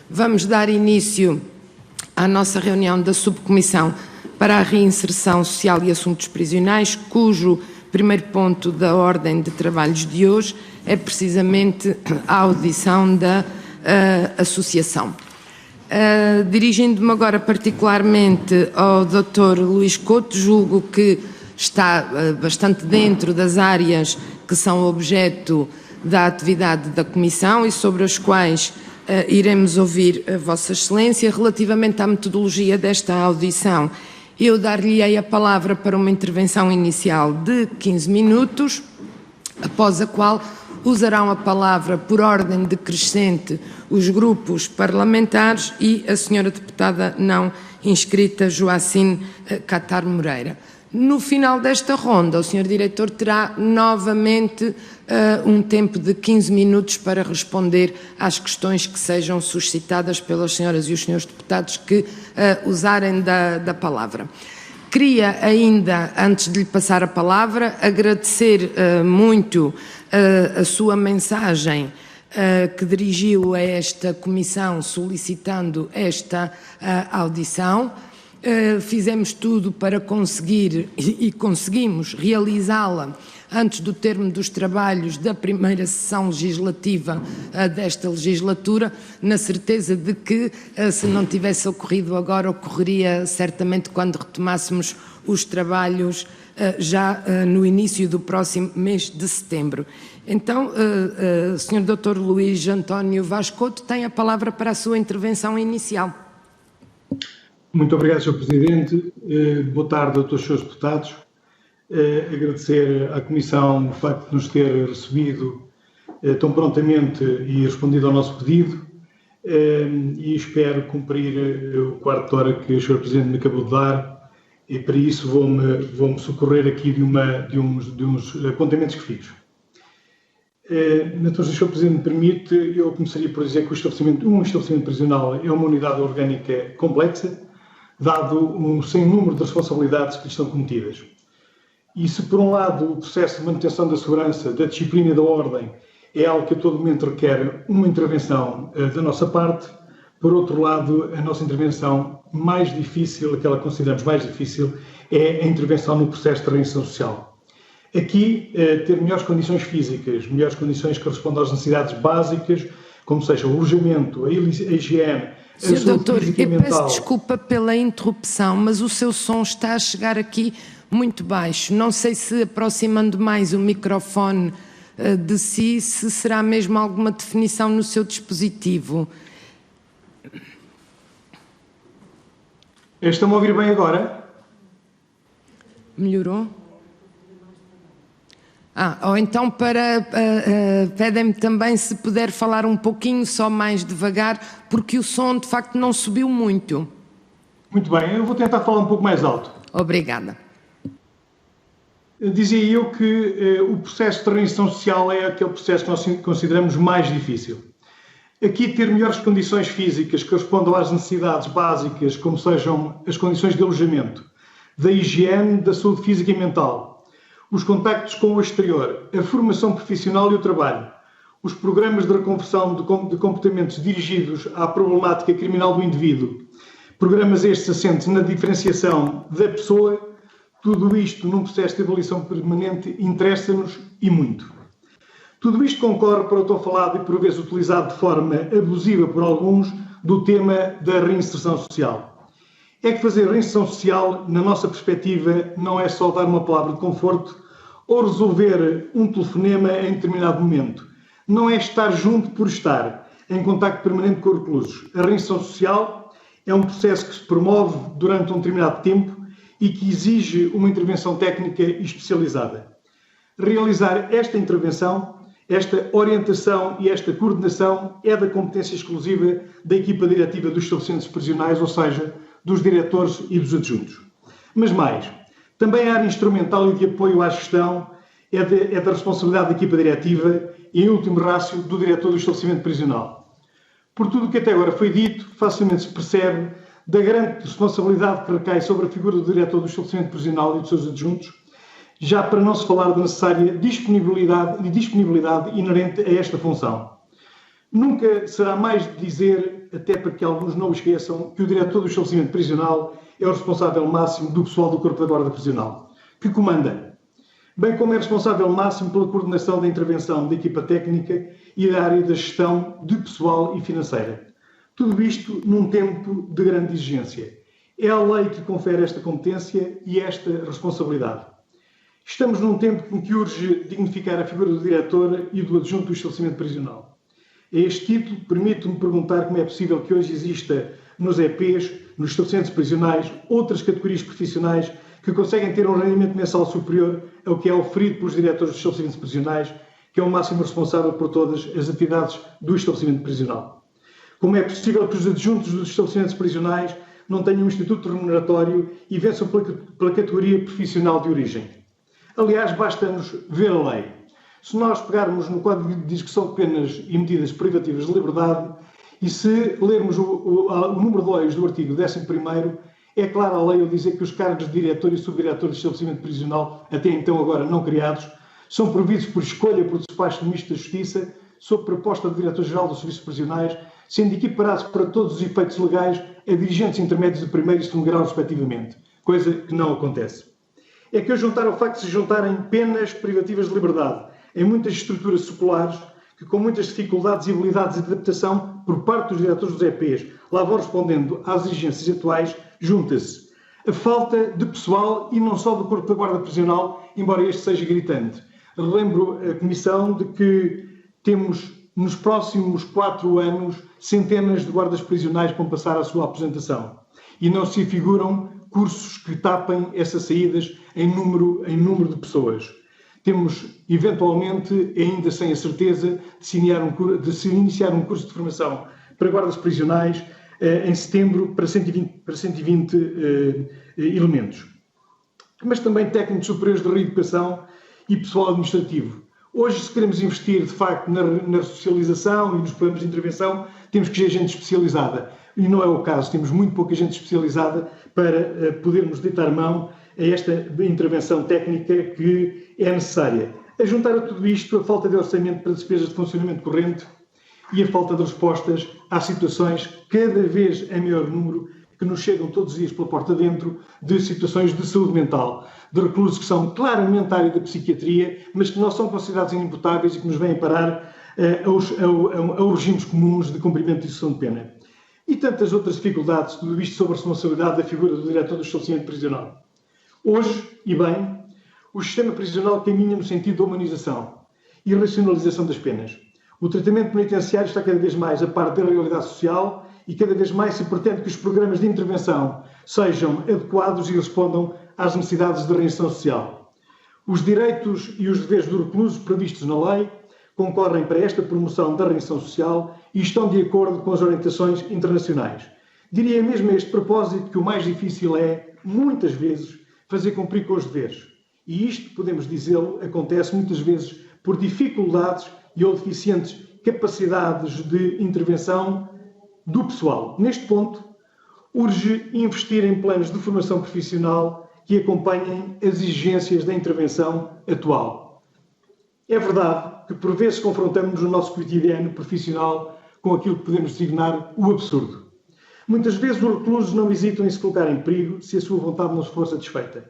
Vamos dar início à nossa reunião da Subcomissão para a Reinserção Social e Assuntos Prisionais, cujo primeiro ponto da ordem de trabalhos de hoje é precisamente a audição da Associação. Dirigindo-me agora particularmente ao Dr. Luís Couto, julgo que está bastante dentro das áreas que são objeto da atividade da Comissão e sobre as quais iremos ouvir a Vossa Excelência. Relativamente à metodologia desta audição, eu dar-lhe-ei a palavra para uma intervenção inicial de 15 minutos, após a qual usarão a palavra por ordem decrescente os grupos parlamentares e a senhora deputada não inscrita Joacine Catar Moreira. No final desta ronda, o senhor diretor terá novamente um tempo de 15 minutos para responder às questões que sejam suscitadas pelas senhoras e os senhores deputados que usarem da palavra. Queria ainda, antes de lhe passar a palavra, agradecer muito a sua mensagem que dirigiu a esta comissão solicitando esta audição. Fizemos tudo para conseguir e conseguimos realizá-la antes do termo dos trabalhos da primeira sessão legislativa desta legislatura, na certeza de que, se não tivesse ocorrido agora, ocorreria certamente quando retomássemos os trabalhos já no início do próximo mês de setembro. Então, Sr. Dr. Luís António Vaz Couto tem a palavra para a sua intervenção inicial. Muito obrigado, Sr. Presidente. Boa tarde a todos os senhores deputados. Agradecer à Comissão o facto de nos ter recebido tão prontamente e respondido ao nosso pedido e espero cumprir o quarto de hora que o Sr. Presidente me acabou de dar e para isso vou-me socorrer aqui de uns apontamentos que fiz. Então, se o Sr. Presidente me permite, eu começaria por dizer que um estabelecimento prisional é uma unidade orgânica complexa, dado um sem número de responsabilidades que lhe estão cometidas. E se, por um lado, o processo de manutenção da segurança, da disciplina e da ordem é algo que a todo momento requer uma intervenção da nossa parte, por outro lado, a nossa intervenção mais difícil, aquela que consideramos mais difícil, é a intervenção no processo de reinserção social. Aqui, ter melhores condições físicas, melhores condições que respondam às necessidades básicas, como seja o alojamento, a higiene, Sr. Doutor, eu peço desculpa pela interrupção, mas o seu som está a chegar aqui muito baixo. Não sei se aproximando mais o microfone de si, se será mesmo alguma definição no seu dispositivo. Estão-me a ouvir bem agora? Melhorou? Ou então pedem-me também se puder falar um pouquinho só mais devagar, porque o som de facto não subiu muito. Muito bem, eu vou tentar falar um pouco mais alto. Obrigada. Dizia eu que o processo de reinserção social é aquele processo que nós consideramos mais difícil. Aqui ter melhores condições físicas que respondam às necessidades básicas, como sejam as condições de alojamento, da higiene, da saúde física e mental, os contactos com o exterior, a formação profissional e o trabalho, os programas de reconversão de comportamentos dirigidos à problemática criminal do indivíduo, programas estes assentes na diferenciação da pessoa, tudo isto num processo de avaliação permanente interessa-nos e muito. Tudo isto concorre para o tão falado e por vezes utilizado de forma abusiva por alguns do tema da reinserção social. É que fazer reinserção social, na nossa perspectiva, não é só dar uma palavra de conforto ou resolver um telefonema em determinado momento. Não é estar junto por estar, em contacto permanente com os reclusos. A reinserção social é um processo que se promove durante um determinado tempo e que exige uma intervenção técnica especializada. Realizar esta intervenção, esta orientação e esta coordenação é da competência exclusiva da equipa diretiva dos estabelecimentos prisionais, ou seja, dos diretores e dos adjuntos. Mas mais, também a área instrumental e de apoio à gestão é da responsabilidade da equipa diretiva e, em último rácio, do diretor do estabelecimento prisional. Por tudo o que até agora foi dito, facilmente se percebe da grande responsabilidade que recai sobre a figura do diretor do estabelecimento prisional e dos seus adjuntos, já para não se falar da necessária disponibilidade inerente a esta função. Nunca será mais de dizer, até para que alguns não o esqueçam, que o diretor do estabelecimento prisional é o responsável máximo do pessoal do Corpo da Guarda Prisional, que comanda, bem como é responsável máximo pela coordenação da intervenção da equipa técnica e da área da gestão de pessoal e financeira. Tudo isto num tempo de grande exigência. É a lei que confere esta competência e esta responsabilidade. Estamos num tempo em que urge dignificar a figura do diretor e do adjunto do estabelecimento prisional. A este título, permito-me perguntar como é possível que hoje exista nos EPs, nos estabelecimentos prisionais, outras categorias profissionais que conseguem ter um rendimento mensal superior ao que é oferido pelos diretores dos estabelecimentos prisionais, que é o máximo responsável por todas as atividades do estabelecimento prisional. Como é possível que os adjuntos dos estabelecimentos prisionais não tenham um instituto remuneratório e vençam pela categoria profissional de origem? Aliás, basta-nos ver a lei. Se nós pegarmos no Código de Execução de Penas e Medidas Privativas de Liberdade e se lermos o número 2 do artigo 11º, é clara a lei ao dizer que os cargos de diretor e subdiretor de estabelecimento prisional, até então agora não criados, são providos por escolha por despacho do Ministro da Justiça, sob proposta do Diretor-Geral dos Serviços Prisionais, sendo equiparados para todos os efeitos legais a dirigentes intermédios de primeiro e segundo grau, respectivamente, coisa que não acontece. É que ao juntar ao facto de se juntarem penas privativas de liberdade em muitas estruturas seculares, que com muitas dificuldades e habilidades de adaptação por parte dos diretores dos EPs lá vão respondendo às exigências atuais, junta-se a falta de pessoal e não só do Corpo da Guarda Prisional, embora este seja gritante. Relembro a Comissão de que temos nos próximos 4 anos centenas de guardas prisionais que vão passar à sua aposentação e não se figuram cursos que tapem essas saídas em número de pessoas. Temos, eventualmente, ainda sem a certeza, de se iniciar um curso de formação para guardas prisionais em setembro para 120 elementos. Mas também técnicos superiores de reeducação e pessoal administrativo. Hoje, se queremos investir, de facto, na ressocialização e nos programas de intervenção, temos que ter gente especializada. E não é o caso, temos muito pouca gente especializada para podermos deitar mão a esta intervenção técnica que é necessária. A juntar a tudo isto a falta de orçamento para despesas de funcionamento corrente e a falta de respostas às situações, cada vez em maior número, que nos chegam todos os dias pela porta dentro, de situações de saúde mental, de reclusos que são claramente da área da psiquiatria, mas que não são considerados inimputáveis e que nos vêm parar aos regimes comuns de cumprimento de execução de pena. E tantas outras dificuldades, tudo isto sob a responsabilidade da figura do diretor do estabelecimento prisional. Hoje, e bem, o sistema prisional caminha no sentido da humanização e racionalização das penas. O tratamento penitenciário está cada vez mais a par da realidade social e cada vez mais se pretende que os programas de intervenção sejam adequados e respondam às necessidades da reinserção social. Os direitos e os deveres do recluso previstos na lei concorrem para esta promoção da reinserção social e estão de acordo com as orientações internacionais. Diria mesmo a este propósito que o mais difícil é, muitas vezes, fazer cumprir com os deveres. E isto, podemos dizê-lo, acontece muitas vezes por dificuldades e ou deficientes capacidades de intervenção do pessoal. Neste ponto, urge investir em planos de formação profissional que acompanhem as exigências da intervenção atual. É verdade que por vezes confrontamos no nosso cotidiano profissional com aquilo que podemos designar o absurdo. Muitas vezes os reclusos não hesitam em se colocar em perigo se a sua vontade não for satisfeita.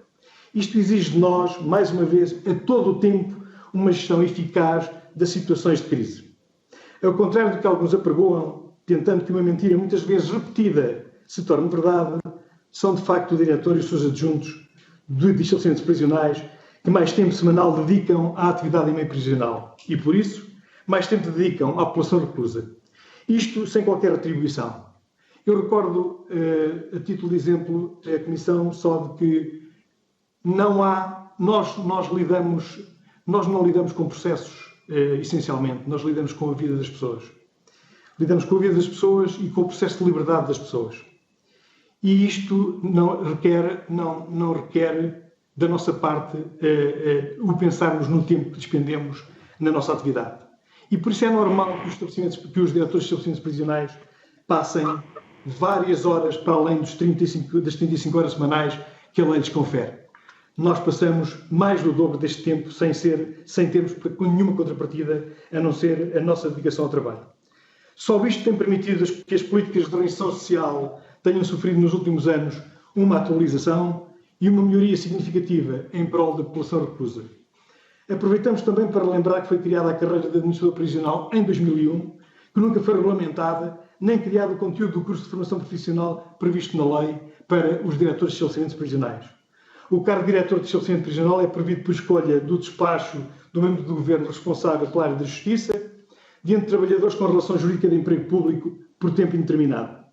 Isto exige de nós, mais uma vez, a todo o tempo, uma gestão eficaz das situações de crise. Ao contrário do que alguns apregoam, tentando que uma mentira muitas vezes repetida se torne verdade, são de facto o diretor e os seus adjuntos de estabelecimentos prisionais que mais tempo semanal dedicam à atividade em meio prisional e, por isso, mais tempo dedicam à população reclusa. Isto sem qualquer retribuição. Eu recordo, a título de exemplo, a Comissão só de que nós não lidamos com processos, essencialmente, nós lidamos com a vida das pessoas. Lidamos com a vida das pessoas e com o processo de liberdade das pessoas. E isto não requer da nossa parte o pensarmos no tempo que despendemos na nossa atividade. E por isso é normal que os diretores de estabelecimentos prisionais passem várias horas para além das 35 horas semanais que a lei lhes confere. Nós passamos mais do dobro deste tempo sem termos nenhuma contrapartida, a não ser a nossa dedicação ao trabalho. Só isto tem permitido que as políticas de reinserção social tenham sofrido nos últimos anos uma atualização e uma melhoria significativa em prol da população reclusa. Aproveitamos também para lembrar que foi criada a carreira de administrador prisional em 2001, que nunca foi regulamentada, nem criado o conteúdo do curso de formação profissional previsto na lei para os diretores de estabelecimentos prisionais. O cargo de diretor de estabelecimento prisional é previsto por escolha do despacho do membro do governo responsável pela área da justiça, diante de trabalhadores com relação jurídica de emprego público por tempo indeterminado.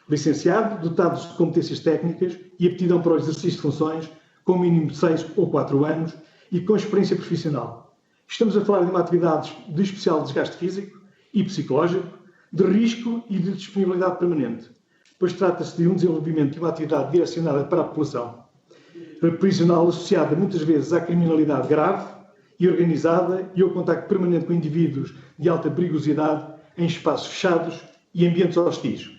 Licenciado, dotado de competências técnicas e aptidão para o exercício de funções, com mínimo de 6 ou 4 anos e com experiência profissional. Estamos a falar de uma atividade de especial desgaste físico e psicológico, de risco e de disponibilidade permanente, pois trata-se de um desenvolvimento de uma atividade direcionada para a população prisional associada muitas vezes à criminalidade grave e organizada e ao contacto permanente com indivíduos de alta perigosidade em espaços fechados e ambientes hostis.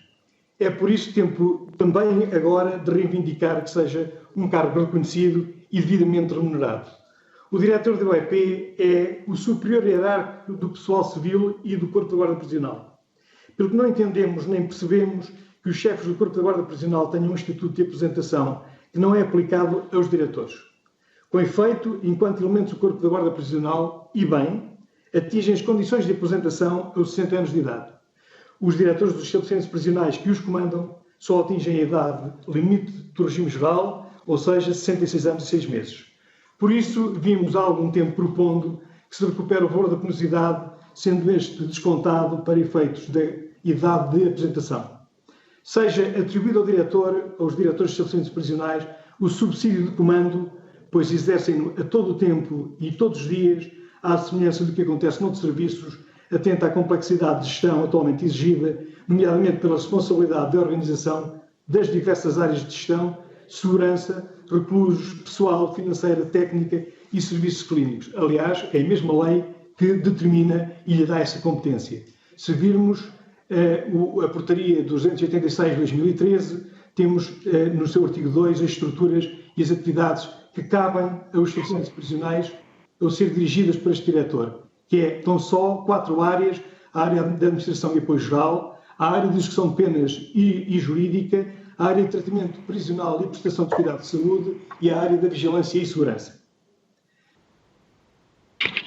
É por isso tempo também agora de reivindicar que seja um cargo reconhecido e devidamente remunerado. O diretor do OEP é o superior hierárquico do pessoal civil e do Corpo da Guarda Prisional. Pelo que não entendemos nem percebemos que os chefes do Corpo da Guarda Prisional tenham um estatuto de aposentação que não é aplicado aos diretores. Com efeito, enquanto elementos do Corpo da Guarda Prisional, e bem, atingem as condições de aposentação aos 60 anos de idade. Os diretores dos estabelecimentos prisionais que os comandam só atingem a idade limite do regime geral, ou seja, 66 anos e 6 meses. Por isso, vimos há algum tempo propondo que se recupere o valor da penosidade, sendo este descontado para efeitos da idade de aposentação. Seja atribuído ao diretor, aos diretores de estabelecimentos prisionais, o subsídio de comando, pois exercem-no a todo o tempo e todos os dias, à semelhança do que acontece noutros serviços, atenta à complexidade de gestão atualmente exigida, nomeadamente pela responsabilidade da organização das diversas áreas de gestão, segurança, reclusos, pessoal, financeira, técnica e serviços clínicos. Aliás, é a mesma lei que determina e lhe dá essa competência. Se virmos a portaria 286 de 2013, temos no seu artigo 2 as estruturas e as atividades que cabem aos estabelecimentos prisionais ao ser dirigidas por este diretor, que é tão só 4 áreas: a área de administração e apoio geral, a área de execução de penas e jurídica, a área de tratamento prisional e prestação de cuidado de saúde e a área da vigilância e segurança.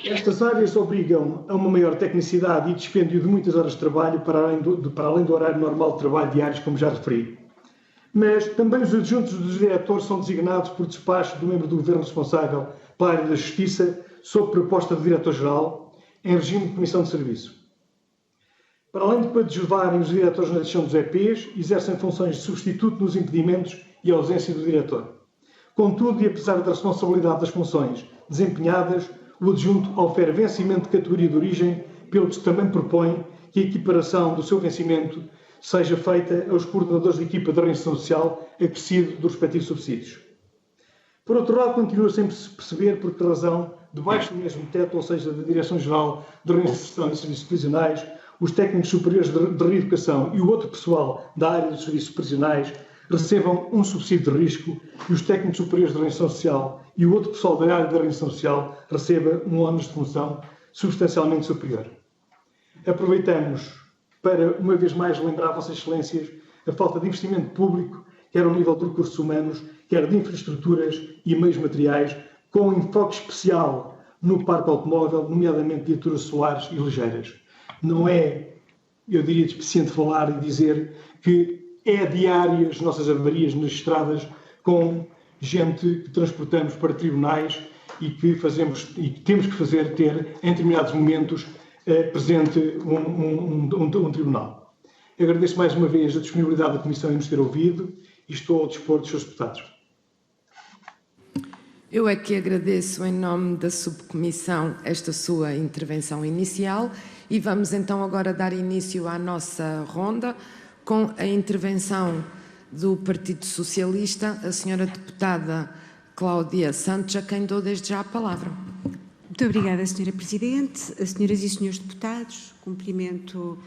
Estas áreas obrigam a uma maior tecnicidade e dispêndio de muitas horas de trabalho para além do horário normal de trabalho diários, como já referi. Mas também os adjuntos dos diretores são designados por despacho do membro do governo responsável pela área da justiça, sob proposta do diretor-geral, em regime de comissão de serviço. Para além de coadjuvarem os diretores na gestão dos EPs, exercem funções de substituto nos impedimentos e ausência do diretor. Contudo, e apesar da responsabilidade das funções desempenhadas, o adjunto ofere vencimento de categoria de origem, pelo que também propõe que a equiparação do seu vencimento seja feita aos coordenadores de equipa de reinserção social acrescido dos respectivos subsídios. Por outro lado, continua sem se perceber por que razão, debaixo do mesmo teto, ou seja, da Direção-Geral de Reinserção e Serviços Prisionais, os técnicos superiores de reeducação e o outro pessoal da área dos serviços prisionais recebam um subsídio de risco e os técnicos superiores de reinserção social e o outro pessoal da área da reinserção social receba um ónus de função substancialmente superior. Aproveitamos para, uma vez mais, lembrar, Vossas Excelências, a falta de investimento público, quer ao nível de recursos humanos, quer de infraestruturas e meios materiais, com um enfoque especial no parque automóvel, nomeadamente de viaturas solares e ligeiras. Não é, eu diria, despeciente falar e dizer que é diário as nossas avarias nas estradas com gente que transportamos para tribunais e que temos que fazer ter, em determinados momentos, presente um tribunal. Eu agradeço mais uma vez a disponibilidade da Comissão em nos ter ouvido e estou ao dispor dos seus deputados. Eu é que agradeço em nome da subcomissão esta sua intervenção inicial e vamos então agora dar início à nossa ronda com a intervenção do Partido Socialista, a senhora deputada Cláudia Santos, a quem dou desde já a palavra. Muito obrigada, senhora Presidente, senhoras e senhores deputados. Cumprimento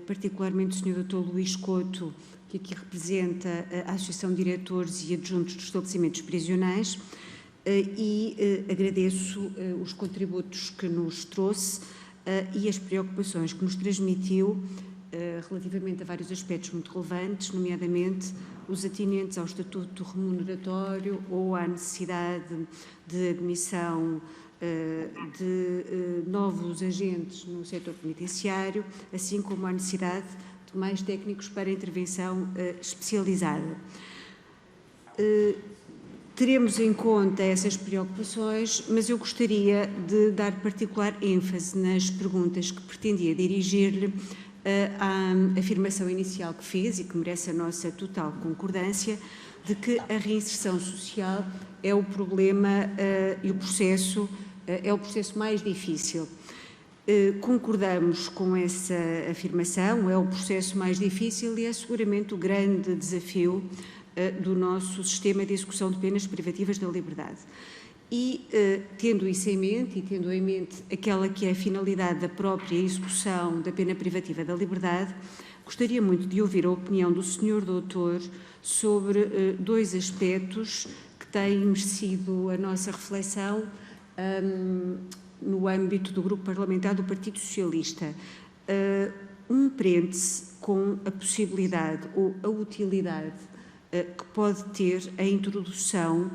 particularmente o senhor Dr. Luís Couto, que aqui representa a Associação de Diretores e Adjuntos dos Estabelecimentos Prisionais, e agradeço os contributos que nos trouxe e as preocupações que nos transmitiu relativamente a vários aspectos muito relevantes, nomeadamente os atinentes ao estatuto remuneratório ou à necessidade de admissão de novos agentes no setor penitenciário, assim como a necessidade de mais técnicos para intervenção especializada. Teremos em conta essas preocupações, mas eu gostaria de dar particular ênfase nas perguntas que pretendia dirigir-lhe à afirmação inicial que fez e que merece a nossa total concordância, de que a reinserção social é o problema e o processo mais difícil. Concordamos com essa afirmação, é o processo mais difícil e é seguramente o grande desafio do nosso sistema de execução de penas privativas da liberdade. E, tendo isso em mente, e tendo em mente aquela que é a finalidade da própria execução da pena privativa da liberdade, gostaria muito de ouvir a opinião do Sr. Doutor sobre dois aspectos que têm merecido a nossa reflexão no âmbito do Grupo Parlamentar do Partido Socialista. Um prende-se com a possibilidade ou a utilidade que pode ter a introdução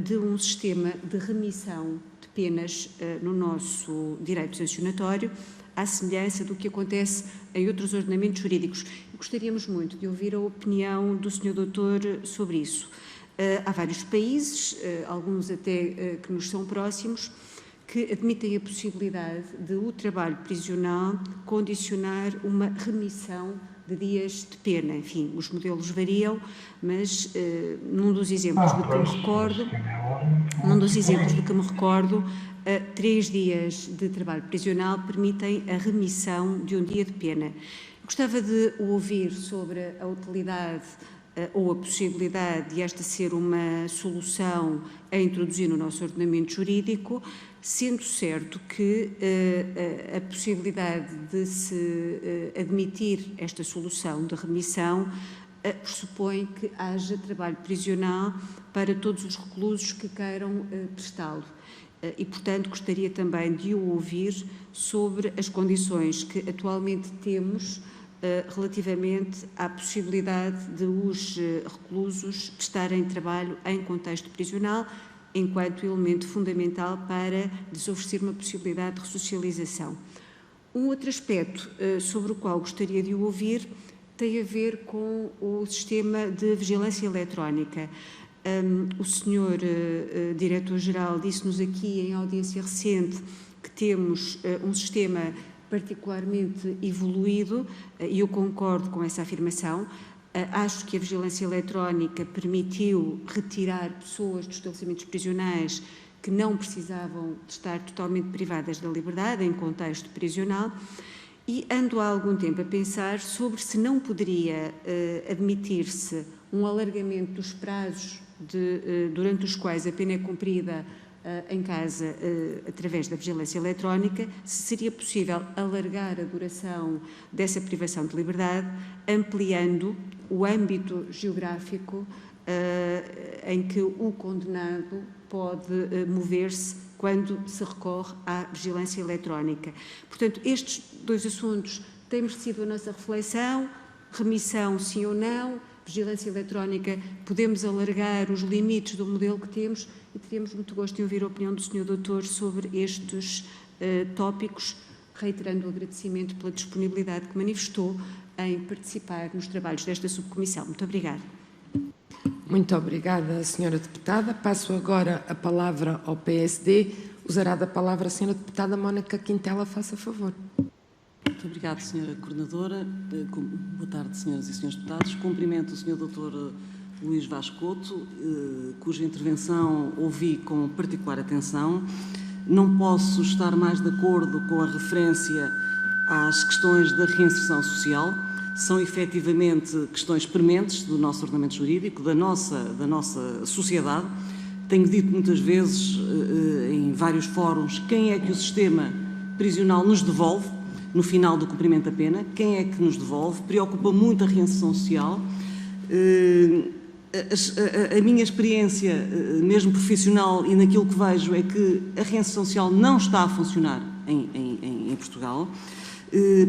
de um sistema de remissão de penas no nosso direito sancionatório, à semelhança do que acontece em outros ordenamentos jurídicos. Gostaríamos muito de ouvir a opinião do Sr. Doutor sobre isso. Há vários países, alguns até que nos são próximos, que admitem a possibilidade de o trabalho prisional condicionar uma remissão de dias de pena. Enfim, os modelos variam, mas num dos exemplos de que me recordo, 3 dias de trabalho prisional permitem a remissão de um dia de pena. Gostava de ouvir sobre a utilidade ou a possibilidade de esta ser uma solução a introduzir no nosso ordenamento jurídico, sendo certo que a possibilidade de se admitir esta solução de remissão pressupõe que haja trabalho prisional para todos os reclusos que queiram prestá-lo. E, portanto, gostaria também de o ouvir sobre as condições que atualmente temos relativamente à possibilidade de os reclusos prestarem trabalho em contexto prisional, enquanto elemento fundamental para lhes oferecer uma possibilidade de ressocialização. Um outro aspecto sobre o qual gostaria de o ouvir tem a ver com o sistema de vigilância eletrónica. O senhor Diretor-Geral disse-nos aqui em audiência recente que temos um sistema particularmente evoluído, e eu concordo com essa afirmação. Acho que a vigilância eletrónica permitiu retirar pessoas dos estabelecimentos prisionais que não precisavam de estar totalmente privadas da liberdade em contexto prisional, e ando há algum tempo a pensar sobre se não poderia admitir-se um alargamento dos prazos durante os quais a pena é cumprida em casa através da vigilância eletrónica, se seria possível alargar a duração dessa privação de liberdade, ampliando o âmbito geográfico em que o condenado pode mover-se quando se recorre à vigilância eletrónica. Portanto, estes dois assuntos têm merecido a nossa reflexão: remissão, sim ou não, vigilância eletrónica, podemos alargar os limites do modelo que temos, e teríamos muito gosto em ouvir a opinião do Sr. Doutor sobre estes tópicos, reiterando o agradecimento pela disponibilidade que manifestou em participar nos trabalhos desta subcomissão. Muito obrigada. Muito obrigada, Sra. Deputada. Passo agora a palavra ao PSD. Usará da palavra a Sra. Deputada Mónica Quintela, faça favor. Muito obrigada, Sra. Coordenadora. Boa tarde, senhoras e senhores deputados. Cumprimento o Sr. Dr. Luís Vaz Couto, cuja intervenção ouvi com particular atenção. Não posso estar mais de acordo com a referência às questões da reinserção social. São efetivamente questões prementes do nosso ordenamento jurídico, da nossa sociedade. Tenho dito muitas vezes, em vários fóruns, quem é que o sistema prisional nos devolve no final do cumprimento da pena, quem é que nos devolve. Preocupa muito a reinserção social. A minha experiência, mesmo profissional, e naquilo que vejo, é que a reinserção social não está a funcionar em Portugal.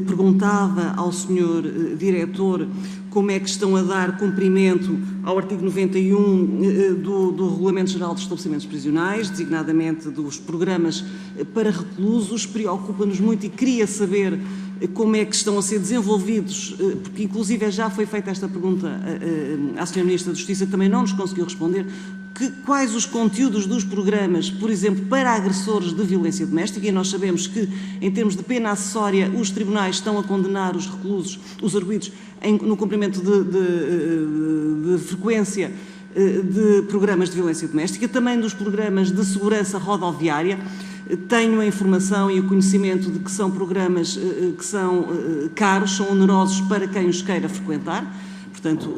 Perguntava ao Sr. Diretor como é que estão a dar cumprimento ao artigo 91 do Regulamento Geral dos Estabelecimentos Prisionais, designadamente dos programas para reclusos. Preocupa-nos muito e queria saber como é que estão a ser desenvolvidos, porque inclusive já foi feita esta pergunta à Sra. Ministra da Justiça, também não nos conseguiu responder, quais os conteúdos dos programas, por exemplo, para agressores de violência doméstica, e nós sabemos que, em termos de pena acessória, os tribunais estão a condenar os reclusos, os arguidos, no cumprimento de frequência de programas de violência doméstica, também dos programas de segurança rodoviária. Tenho a informação e o conhecimento de que são programas que são caros, são onerosos para quem os queira frequentar. Portanto,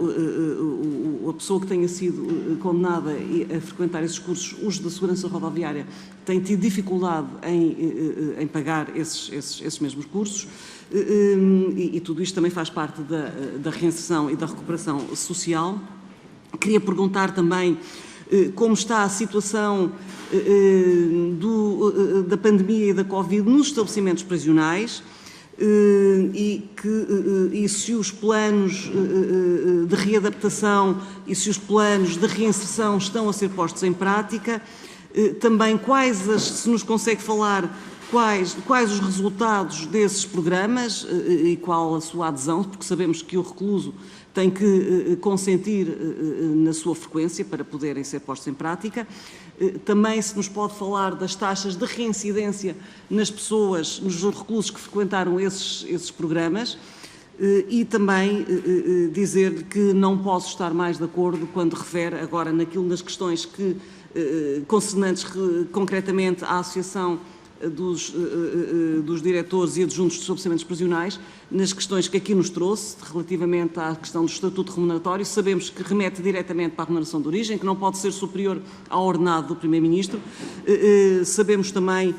a pessoa que tenha sido condenada a frequentar esses cursos, os da segurança rodoviária, tem tido dificuldade em pagar esses mesmos cursos, e tudo isto também faz parte da reinserção e da recuperação social. Queria perguntar também como está a situação da pandemia e da Covid nos estabelecimentos prisionais, e se os planos de readaptação e se os planos de reinserção estão a ser postos em prática. Também se nos consegue falar quais os resultados desses programas e qual a sua adesão, porque sabemos que o recluso tem que consentir na sua frequência para poderem ser postos em prática. Também se nos pode falar das taxas de reincidência nas pessoas, nos reclusos que frequentaram esses programas, e também dizer que não posso estar mais de acordo quando refere agora nas questões concernentes concretamente à Associação dos diretores e adjuntos dos estabelecimentos prisionais, nas questões que aqui nos trouxe, relativamente à questão do estatuto remuneratório. Sabemos que remete diretamente para a remuneração de origem, que não pode ser superior ao ordenado do Primeiro-Ministro. Sabemos também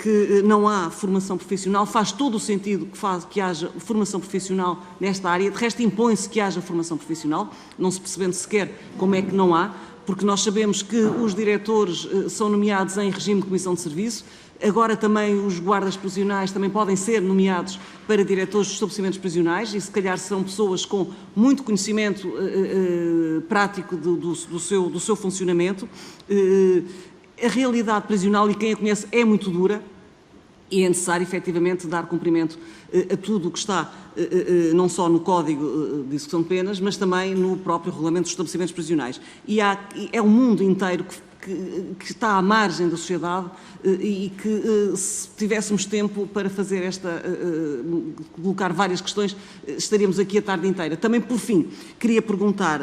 que não há formação profissional. Faz todo o sentido que haja formação profissional nesta área. De resto, impõe-se que haja formação profissional, não se percebendo sequer como é que não há, porque nós sabemos que os diretores são nomeados em regime de comissão de serviço. Agora também os guardas prisionais também podem ser nomeados para diretores dos estabelecimentos prisionais, e se calhar são pessoas com muito conhecimento prático do seu funcionamento. A realidade prisional, e quem a conhece, é muito dura, e é necessário efetivamente dar cumprimento a tudo o que está, não só no Código de Execução de Penas, mas também no próprio Regulamento dos Estabelecimentos Prisionais. E é um mundo inteiro que está à margem da sociedade, e que se tivéssemos tempo para fazer colocar várias questões, estaríamos aqui a tarde inteira. Também, por fim, queria perguntar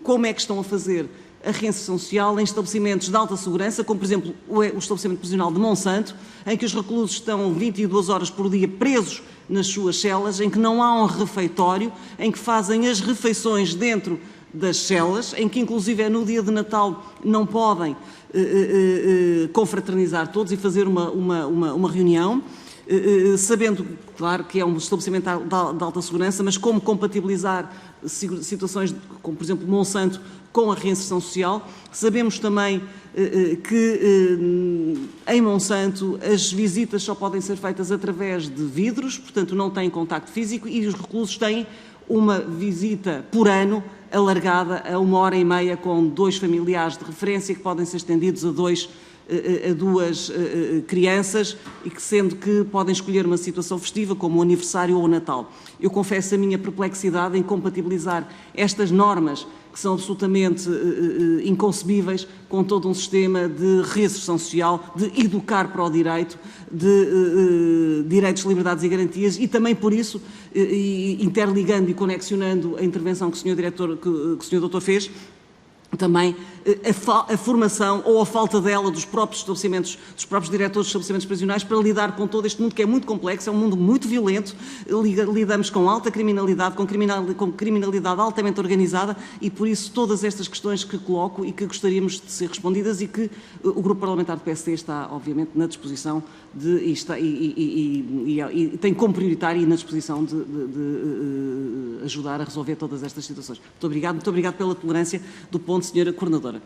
como é que estão a fazer a reinserção social em estabelecimentos de alta segurança, como por exemplo o estabelecimento prisional de Monsanto, em que os reclusos estão 22 horas por dia presos nas suas celas, em que não há um refeitório, em que fazem as refeições dentro das celas, em que inclusive no dia de Natal não podem confraternizar todos e fazer uma reunião, sabendo, claro, que é um estabelecimento de alta segurança, mas como compatibilizar situações como, por exemplo, Monsanto com a reinserção social. Sabemos também que em Monsanto as visitas só podem ser feitas através de vidros, portanto não têm contacto físico, e os reclusos têm uma visita por ano alargada a 1h30 com 2 familiares de referência, que podem ser estendidos a 2 crianças, e que, sendo que podem escolher uma situação festiva como o aniversário ou o Natal. Eu confesso a minha perplexidade em compatibilizar estas normas, que são absolutamente inconcebíveis, com todo um sistema de reinserção social, de educar para o direito, de direitos, liberdades e garantias, e também por isso, interligando e conexionando a intervenção que o Sr. Diretor, que o Sr. Doutor fez, também a formação ou a falta dela dos próprios estabelecimentos, dos próprios diretores dos estabelecimentos prisionais, para lidar com todo este mundo que é muito complexo, é um mundo muito violento. Lidamos com alta criminalidade, com criminalidade altamente organizada, e por isso todas estas questões que coloco e que gostaríamos de ser respondidas, e que o Grupo Parlamentar do PSD está obviamente na disposição e tem como prioritário e na disposição de ajudar a resolver todas estas situações. Muito obrigado pela tolerância do ponto, Sra. Coordenadora.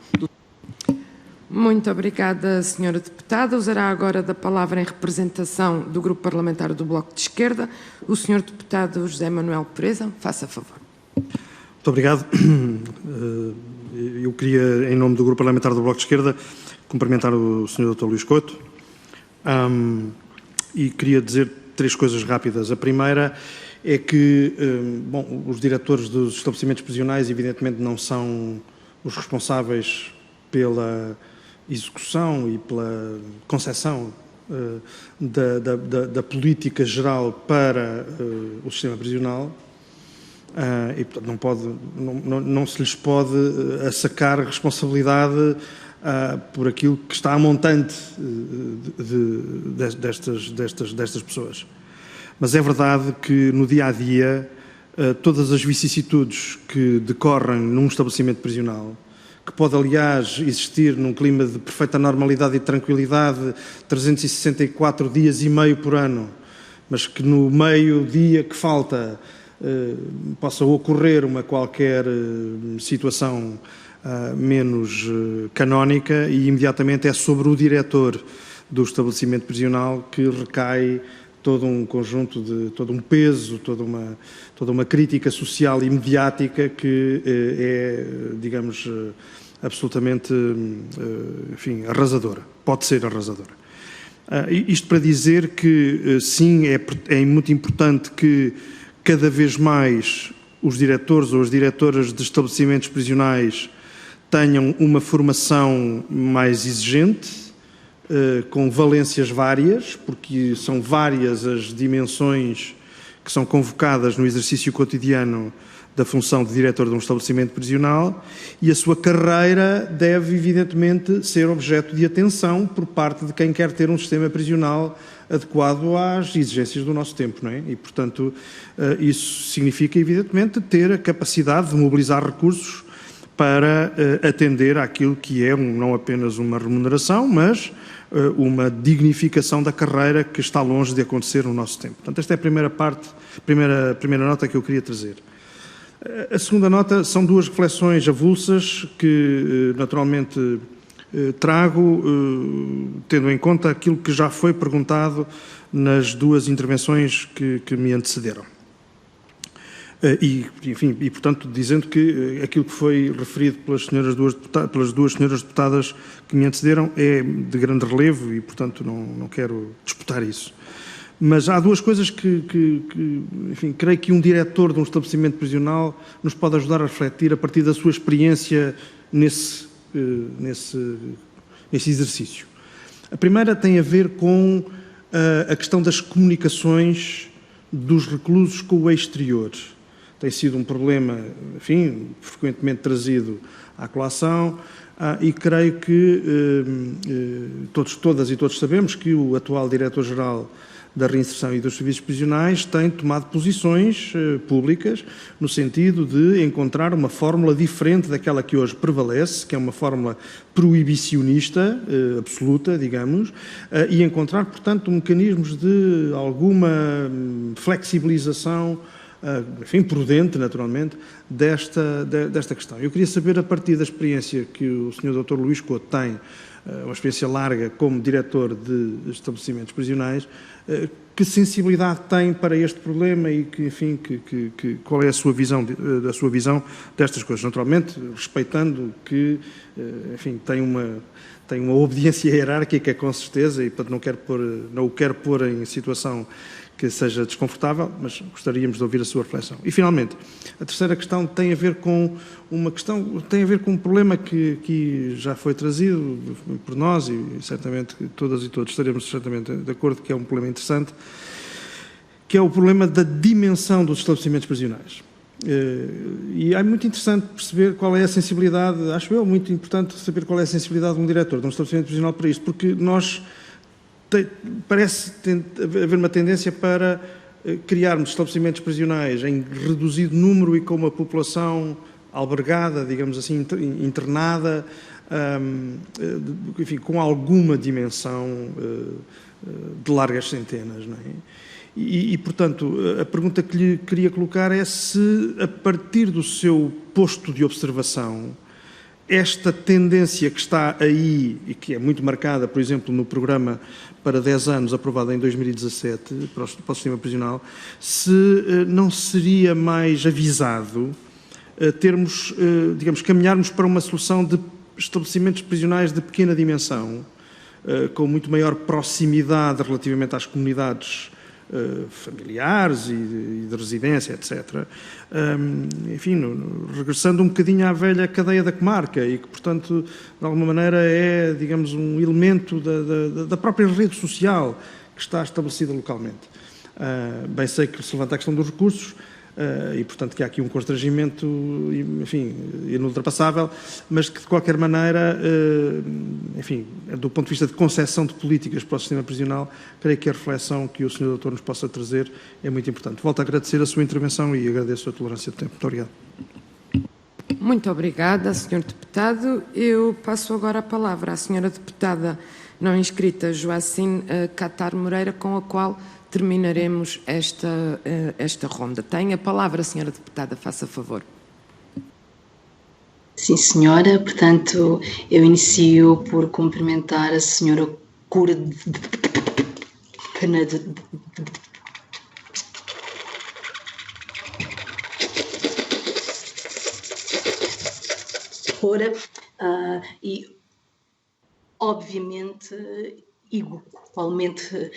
Muito obrigada, Sra. Deputada. Usará agora da palavra em representação do Grupo Parlamentar do Bloco de Esquerda o Sr. Deputado José Manuel Pureza. Faça favor. Muito obrigado. Eu queria, em nome do Grupo Parlamentar do Bloco de Esquerda, cumprimentar o Sr. Dr. Luís Couto e queria dizer 3 coisas rápidas. A primeira é que, bom, os diretores dos estabelecimentos prisionais, evidentemente, não são os responsáveis pela execução e pela concepção da política geral para o sistema prisional e, portanto, não se lhes pode assacar responsabilidade por aquilo que está a montante destas pessoas. Mas é verdade que no dia-a-dia todas as vicissitudes que decorrem num estabelecimento prisional, que pode, aliás, existir num clima de perfeita normalidade e tranquilidade 364 dias e meio por ano, mas que no meio-dia que falta possa ocorrer uma qualquer situação menos canónica e imediatamente é sobre o diretor do estabelecimento prisional que recai todo um conjunto todo um peso, toda uma crítica social e mediática que é, digamos, absolutamente, enfim, arrasadora. Pode ser arrasadora. Isto para dizer que, sim, é muito importante que cada vez mais os diretores ou as diretoras de estabelecimentos prisionais tenham uma formação mais exigente, com valências várias, porque são várias as dimensões que são convocadas no exercício cotidiano da função de diretor de um estabelecimento prisional e a sua carreira deve, evidentemente, ser objeto de atenção por parte de quem quer ter um sistema prisional adequado às exigências do nosso tempo, não é? E, portanto, isso significa, evidentemente, ter a capacidade de mobilizar recursos para atender àquilo que é não apenas uma remuneração, mas uma dignificação da carreira que está longe de acontecer no nosso tempo. Portanto, esta é a primeira parte, a primeira nota que eu queria trazer. A segunda nota são 2 reflexões avulsas que, naturalmente, trago, tendo em conta aquilo que já foi perguntado nas 2 intervenções que me antecederam. Enfim, portanto, dizendo que aquilo que foi referido pelas 2 senhoras deputadas que me antecederam é de grande relevo e, portanto, não quero disputar isso. Mas há 2 coisas que, enfim, creio que um diretor de um estabelecimento prisional nos pode ajudar a refletir a partir da sua experiência nesse exercício. A primeira tem a ver com a questão das comunicações dos reclusos com o exterior. Tem sido um problema, enfim, frequentemente trazido à colação e creio que todas e todos sabemos que o atual Diretor-Geral da Reinserção e dos Serviços Prisionais tem tomado posições públicas no sentido de encontrar uma fórmula diferente daquela que hoje prevalece, que é uma fórmula proibicionista, absoluta, digamos, e encontrar, portanto, mecanismos de alguma flexibilização, enfim, prudente, naturalmente, desta questão. Eu queria saber, a partir da experiência que o Sr. Dr. Luís Couto tem, uma experiência larga como diretor de estabelecimentos prisionais, que sensibilidade tem para este problema e que, enfim, qual é a sua visão destas coisas, naturalmente respeitando que, enfim, tem uma obediência hierárquica com certeza e, portanto, não o quero pôr em situação que seja desconfortável, mas gostaríamos de ouvir a sua reflexão. E, finalmente, a terceira questão tem a ver com um problema que já foi trazido por nós e certamente todas e todos estaremos certamente de acordo que é um problema interessante, que é o problema da dimensão dos estabelecimentos prisionais. E é muito interessante perceber qual é a sensibilidade, acho eu, muito importante saber qual é a sensibilidade de um diretor de um estabelecimento prisional para isto, porque parece haver uma tendência para criarmos estabelecimentos prisionais em reduzido número e com uma população albergada, digamos assim, internada, enfim, com alguma dimensão de largas centenas, não é? E, portanto, a pergunta que lhe queria colocar é se, a partir do seu posto de observação, esta tendência que está aí e que é muito marcada, por exemplo, no programa para 10 anos, aprovado em 2017 para o sistema prisional, se não seria mais avisado termos, digamos, caminharmos para uma solução de estabelecimentos prisionais de pequena dimensão, com muito maior proximidade relativamente às comunidades familiares e de residência, etc. Enfim, regressando um bocadinho à velha cadeia da comarca e que, portanto, de alguma maneira é, digamos, um elemento da própria rede social que está estabelecida localmente. Bem sei que se levanta a questão dos recursos, e, portanto, que há aqui um constrangimento, enfim, inultrapassável, mas que, de qualquer maneira, enfim, do ponto de vista de concepção de políticas para o sistema prisional, creio que a reflexão que o Sr. Doutor nos possa trazer é muito importante. Volto a agradecer a sua intervenção e agradeço a tolerância do tempo. Muito obrigado. Muito obrigada, Sr. Deputado. Eu passo agora a palavra à Sra. Deputada não inscrita Joacine Catar Moreira, com a qual terminaremos esta ronda. Tem a palavra, Sra. Deputada, faça favor. Sim, senhora. Portanto, eu inicio por cumprimentar a senhora coordenadora e, obviamente, igualmente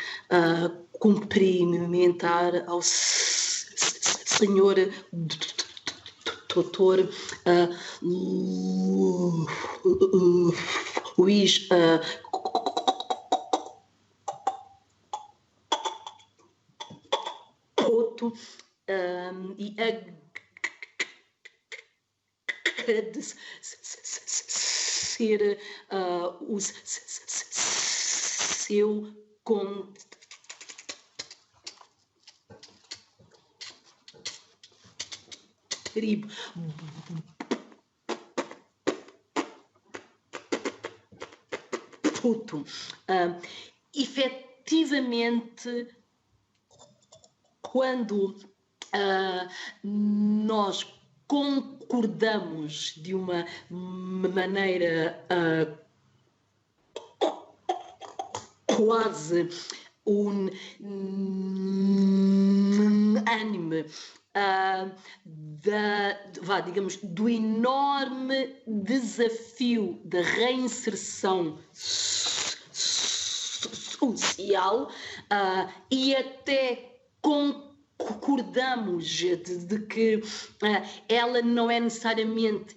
cumprimentar ao senhor doutor Luís Couto e agradecer o seu contributo. Efetivamente, quando nós concordamos de uma maneira quase unânime digamos, do enorme desafio da reinserção social e até concordamos de que ela não é necessariamente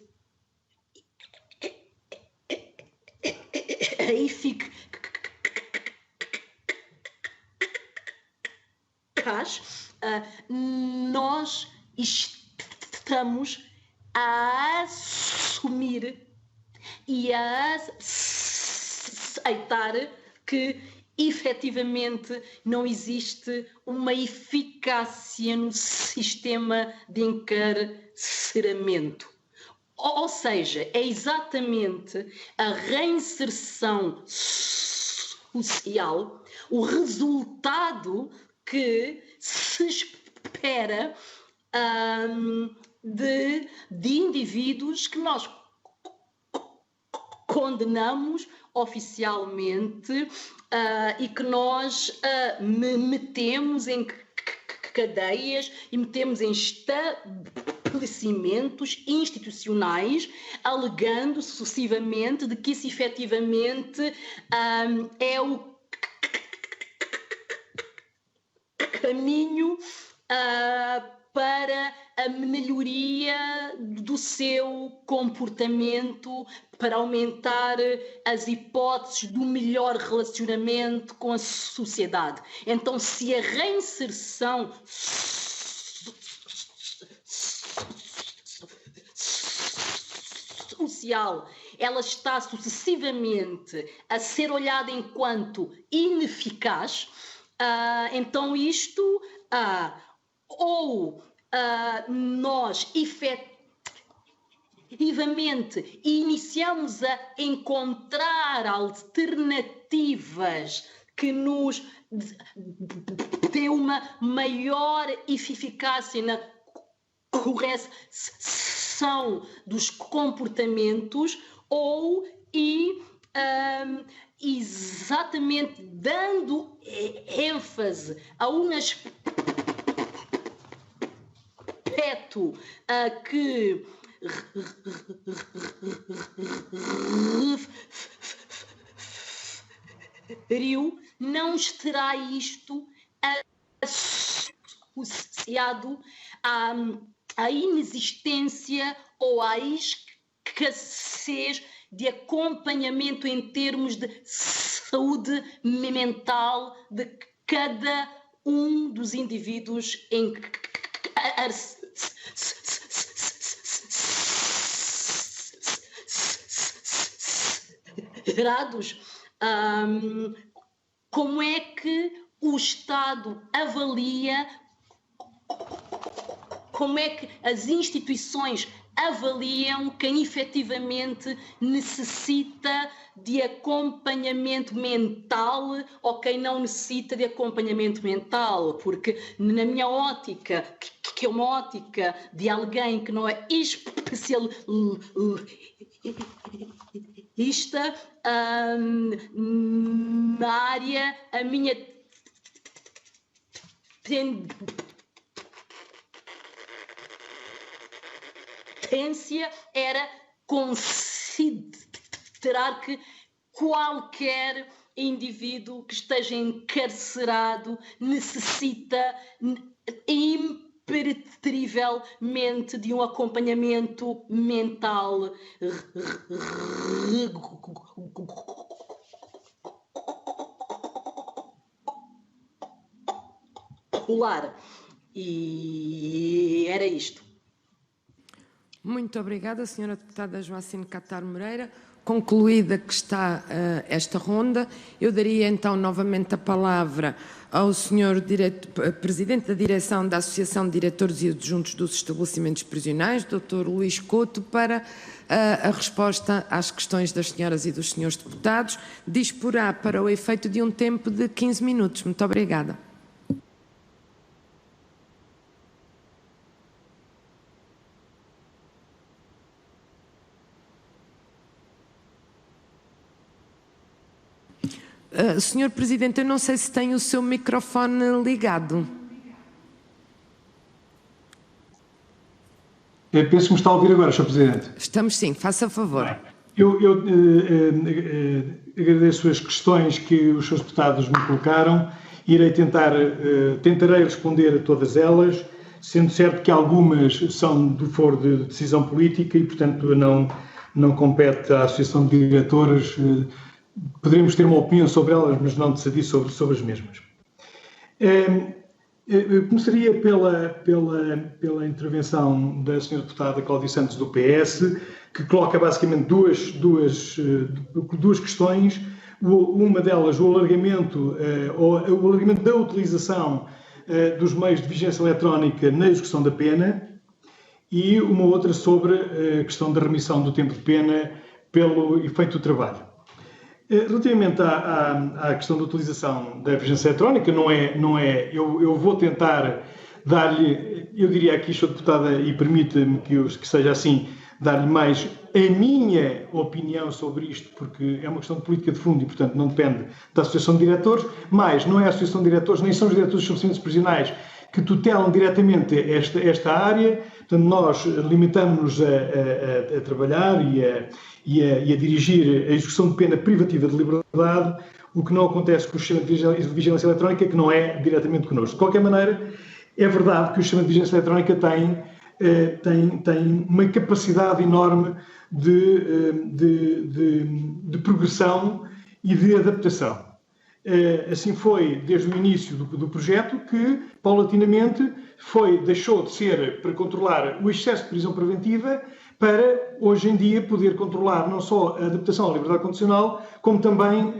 eficaz, nós estamos a assumir e a aceitar que efetivamente não existe uma eficácia no sistema de encarceramento. Ou seja, é exatamente a reinserção social o resultado que se espera de indivíduos que nós condenamos oficialmente e que nós metemos em cadeias e metemos em estabelecimentos institucionais, alegando sucessivamente de que isso efetivamente é o caminho para a melhoria do seu comportamento, para aumentar as hipóteses do melhor relacionamento com a sociedade. Então, se a reinserção social ela está sucessivamente a ser olhada enquanto ineficaz, então isto ou nós efetivamente iniciamos a encontrar alternativas que nos dê uma maior eficácia na correção reprodução dos comportamentos ou exatamente dando ênfase a um aspecto que referiu, não estará isto associado à inexistência ou à escassez de acompanhamento em termos de saúde mental de cada um dos indivíduos encarcerados. Como é que o Estado avalia, como é que as instituições avaliam quem efetivamente necessita de acompanhamento mental ou quem não necessita de acompanhamento mental? Porque na minha ótica, que é uma ótica de alguém que não é especialista na área, a minha tendência era considerar que qualquer indivíduo que esteja encarcerado necessita imperativamente de um acompanhamento mental regular. E era isto. Muito obrigada, Sra. Deputada Joacine Catar Moreira. Concluída que está esta ronda, eu daria então novamente a palavra ao Sr. Presidente da Direção da Associação de Diretores e Adjuntos dos Estabelecimentos Prisionais, Dr. Luís Couto, para a resposta às questões das senhoras e dos senhores deputados. Disporá para o efeito de um tempo de 15 minutos. Muito obrigada. Senhor Presidente, eu não sei se tem o seu microfone ligado. Penso que me está a ouvir agora, Sr. Presidente. Estamos sim, faça favor. Bem, eu agradeço as questões que os seus deputados me colocaram. Tentarei responder a todas elas, sendo certo que algumas são do foro de decisão política e, portanto, não compete à Associação de Diretores. Poderíamos ter uma opinião sobre elas, mas não decidir sobre as mesmas. Eu começaria pela intervenção da Sra. Deputada Cláudia Santos, do PS, que coloca basicamente duas questões. Uma delas, o alargamento da utilização dos meios de vigilância eletrónica na execução da pena, e uma outra sobre a questão da remissão do tempo de pena pelo efeito do trabalho. Relativamente à questão da utilização da vigilância eletrónica, eu vou tentar dar-lhe, eu diria aqui, Sra. Deputada, e permita-me que seja assim, dar-lhe mais a minha opinião sobre isto, porque é uma questão de política de fundo e, portanto, não depende da Associação de Diretores, mas não é a Associação de Diretores, nem são os diretores dos estabelecimentos prisionais que tutelam diretamente esta área. Portanto, nós limitamos-nos a trabalhar e a dirigir a execução de pena privativa de liberdade, o que não acontece com o sistema de vigilância eletrónica, que não é diretamente connosco. De qualquer maneira, é verdade que o sistema de vigilância eletrónica tem uma capacidade enorme de progressão e de adaptação. Assim foi desde o início do projeto, que paulatinamente deixou de ser para controlar o excesso de prisão preventiva para, hoje em dia, poder controlar não só a adaptação à liberdade condicional, como também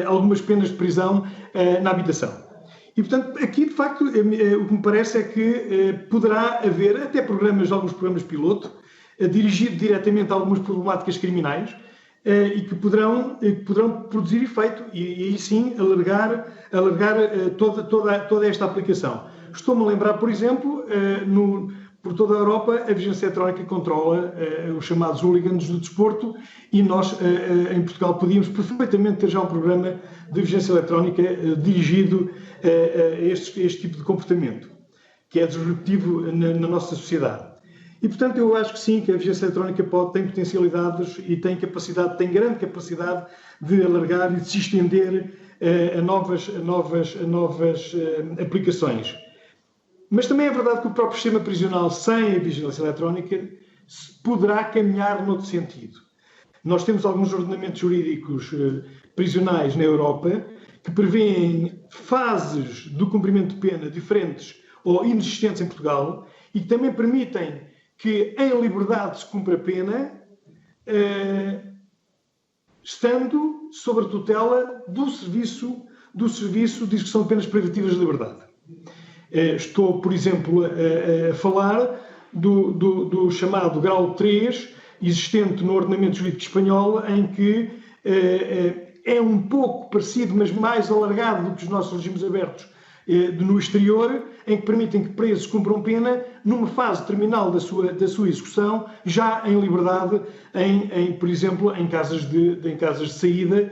algumas penas de prisão na habitação. E, portanto, aqui, de facto, o que me parece é que poderá haver até alguns programas piloto, dirigidos diretamente a algumas problemáticas criminais, e que poderão produzir efeito e aí sim alargar toda esta aplicação. Estou-me a lembrar, por exemplo, por toda a Europa, a vigilância eletrónica controla os chamados hooligans do desporto e nós, em Portugal, podíamos perfeitamente ter já um programa de vigilância eletrónica dirigido a este tipo de comportamento, que é disruptivo na nossa sociedade. E, portanto, eu acho que sim, que a vigilância eletrónica tem potencialidades e tem grande capacidade de alargar e de se estender a novas aplicações. Mas também é verdade que o próprio sistema prisional, sem a vigilância eletrónica, poderá caminhar noutro sentido. Nós temos alguns ordenamentos jurídicos prisionais na Europa que prevêem fases do cumprimento de pena diferentes ou inexistentes em Portugal e que também permitem que em liberdade se cumpra a pena, estando sob a tutela do serviço de execução de penas privativas de liberdade. Estou, por exemplo, a falar do chamado grau 3, existente no ordenamento jurídico espanhol, em que é um pouco parecido, mas mais alargado do que os nossos regimes abertos no exterior, em que permitem que presos cumpram pena numa fase terminal da sua execução, já em liberdade, por exemplo, em casas de saída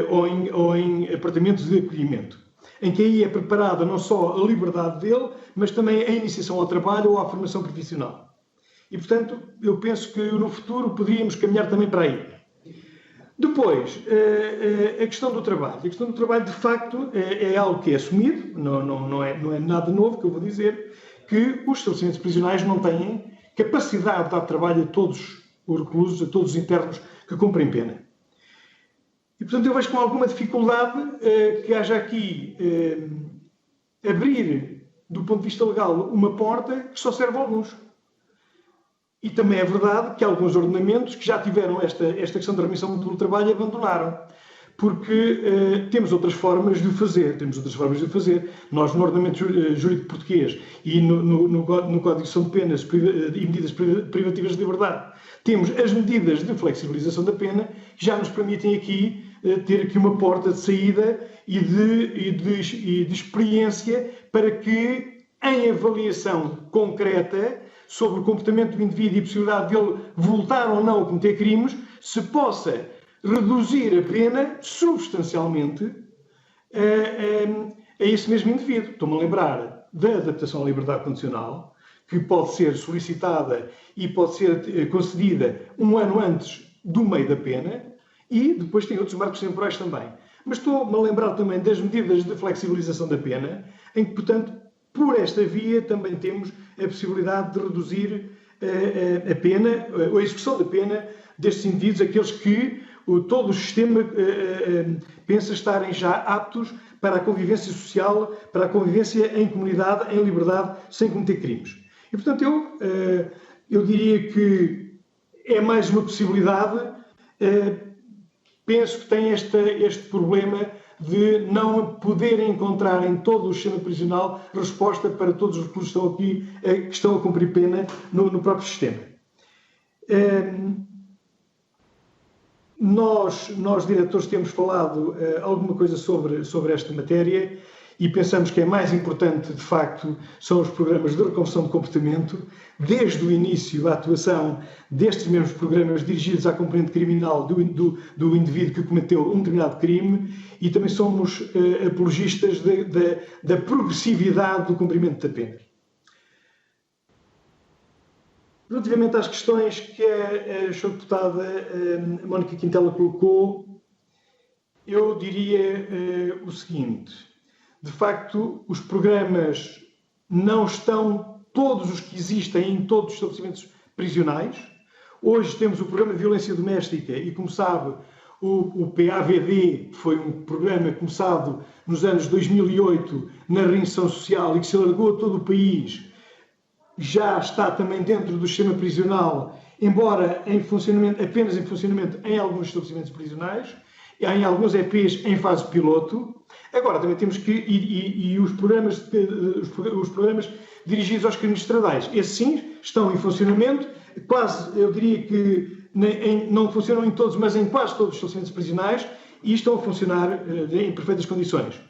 ou em apartamentos de acolhimento, em que aí é preparada não só a liberdade dele, mas também a iniciação ao trabalho ou à formação profissional. E, portanto, eu penso que no futuro poderíamos caminhar também para aí. Depois, a questão do trabalho. A questão do trabalho, de facto, é algo que é assumido, não é nada novo que eu vou dizer, que os estabelecimentos prisionais não têm capacidade de dar trabalho a todos os reclusos, a todos os internos que cumprem pena. E, portanto, eu vejo com alguma dificuldade que haja aqui abrir, do ponto de vista legal, uma porta que só serve a alguns. E também é verdade que alguns ordenamentos que já tiveram esta questão da remissão do trabalho abandonaram. Porque temos outras formas de o fazer. Nós, no ordenamento jurídico português e no Código de Execução de Penas e medidas privativas de liberdade, temos as medidas de flexibilização da pena que já nos permitem aqui ter aqui uma porta de saída e de experiência para que, em avaliação concreta sobre o comportamento do indivíduo e a possibilidade dele voltar ou não a cometer crimes, se possa reduzir a pena substancialmente a esse mesmo indivíduo. Estou-me a lembrar da adaptação à liberdade condicional, que pode ser solicitada e pode ser concedida um ano antes do meio da pena, e depois tem outros marcos temporais também. Mas estou-me a lembrar também das medidas de flexibilização da pena, em que, portanto, por esta via também temos a possibilidade de reduzir a pena, a execução da pena destes indivíduos, aqueles que todo o sistema pensa estarem já aptos para a convivência social, para a convivência em comunidade, em liberdade, sem cometer crimes. E, portanto, eu diria que é mais uma possibilidade. Penso que tem este problema de não poder encontrar em todo o sistema prisional resposta para todos os reclusos que estão a cumprir pena no próprio sistema. Nós, diretores, temos falado alguma coisa sobre esta matéria e pensamos que é mais importante, de facto, são os programas de reconversão de comportamento, desde o início da atuação destes mesmos programas dirigidos à componente criminal do indivíduo que cometeu um determinado crime, e também somos apologistas da progressividade do cumprimento da pena. Relativamente às questões que a Sra. Deputada Mónica Quintela colocou, eu diria o seguinte: de facto, os programas não estão todos os que existem em todos os estabelecimentos prisionais. Hoje temos o programa de violência doméstica e, como sabe, o PAVD foi um programa começado nos anos 2008 na reinserção social e que se alargou a todo o país. Já está também dentro do sistema prisional, embora apenas em funcionamento em alguns estabelecimentos prisionais, em alguns EPs em fase piloto. Agora também temos que os programas dirigidos aos crimes estradais, esses sim estão em funcionamento, quase, eu diria que não funcionam em todos, mas em quase todos os estabelecimentos prisionais, e estão a funcionar em perfeitas condições.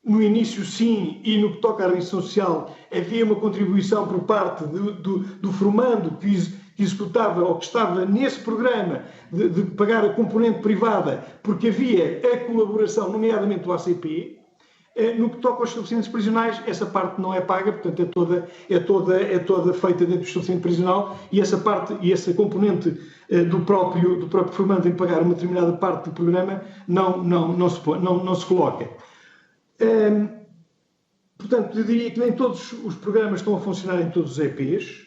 no início sim, e no que toca à reinserção social, havia uma contribuição por parte do formando que executava ou que estava nesse programa de pagar a componente privada, porque havia a colaboração, nomeadamente do ACP. No que toca aos estabelecimentos prisionais, essa parte não é paga, portanto é toda feita dentro do estabelecimento prisional, e essa parte e essa componente do próprio formando em pagar uma determinada parte do programa não se coloca. Portanto, eu diria que nem todos os programas estão a funcionar em todos os EPs,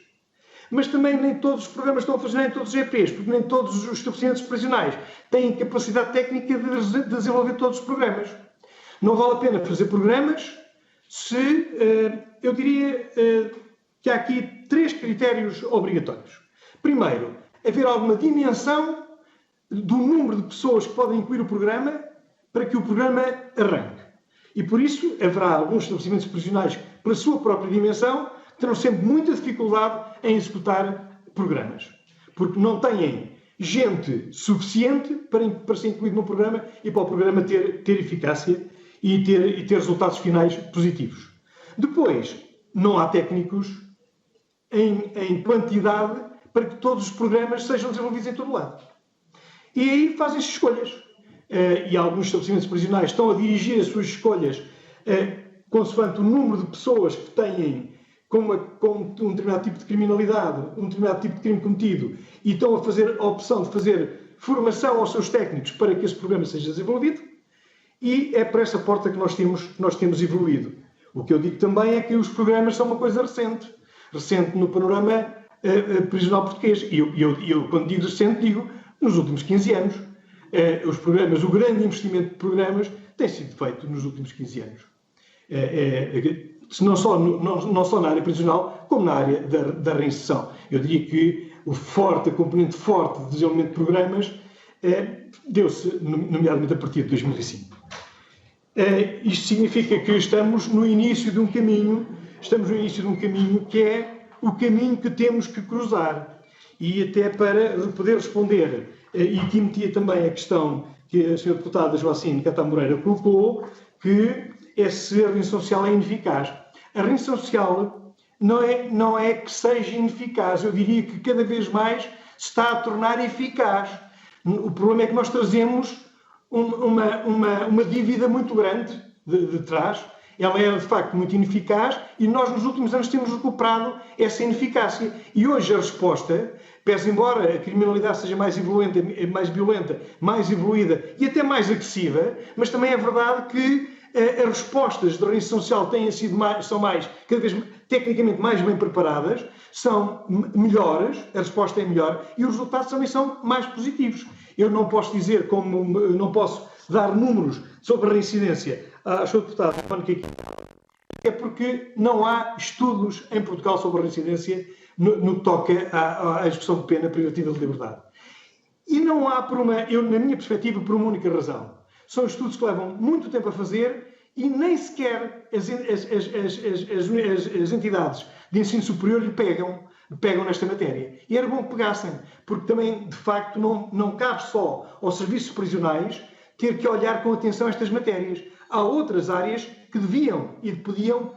mas também nem todos os programas estão a funcionar em todos os EPs, porque nem todos os estabelecimentos prisionais têm capacidade técnica de desenvolver todos os programas. Não vale a pena fazer programas se, eu diria que há aqui 3 critérios obrigatórios. Primeiro, haver alguma dimensão do número de pessoas que podem incluir o programa para que o programa arranque. E por isso haverá alguns estabelecimentos prisionais, pela sua própria dimensão, que terão sempre muita dificuldade em executar programas. Porque não têm gente suficiente para ser incluído no programa e para o programa ter eficácia e ter resultados finais positivos. Depois, não há técnicos em quantidade para que todos os programas sejam desenvolvidos em todo lado. E aí fazem-se escolhas. E alguns estabelecimentos prisionais estão a dirigir as suas escolhas consoante o número de pessoas que têm com um determinado tipo de criminalidade, um determinado tipo de crime cometido, e estão a fazer a opção de fazer formação aos seus técnicos para que esse programa seja desenvolvido, e é para essa porta que nós temos evoluído. O que eu digo também é que os programas são uma coisa recente no panorama prisional português. E eu, quando digo recente, digo nos últimos 15 anos. Os programas, o grande investimento de programas tem sido feito nos últimos 15 anos. Não só na área prisional, como na área da reinserção. Eu diria que a componente forte de desenvolvimento de programas deu-se, nomeadamente, a partir de 2005. Isto significa que estamos no início de um caminho, que é o caminho que temos que cruzar. E até para poder responder, e aqui metia também a questão que a Sra. Deputada Joacine Caetá Moreira colocou, que se a reinserção social é ineficaz. A reinserção social não é que seja ineficaz, eu diria que cada vez mais se está a tornar eficaz. O problema é que nós trazemos uma dívida muito grande de trás. Ela era, de facto, muito ineficaz e nós, nos últimos anos, temos recuperado essa ineficácia. E hoje a resposta, pese embora a criminalidade seja mais violenta, mais evoluída e até mais agressiva, mas também é verdade que as respostas da reinserção social são cada vez tecnicamente mais bem preparadas, são melhores, a resposta é melhor e os resultados também são mais positivos. Eu não posso dizer, não posso dar números sobre a reincidência à Sra. Deputada Mónica Quintal, é porque não há estudos em Portugal sobre a reincidência no que toca à execução de pena privativa de liberdade. E não há, na minha perspectiva, por uma única razão. São estudos que levam muito tempo a fazer e nem sequer as entidades de ensino superior lhe pegam nesta matéria. E era bom que pegassem, porque também, de facto, não cabe só aos serviços prisionais ter que olhar com atenção estas matérias. Há outras áreas que deviam e podiam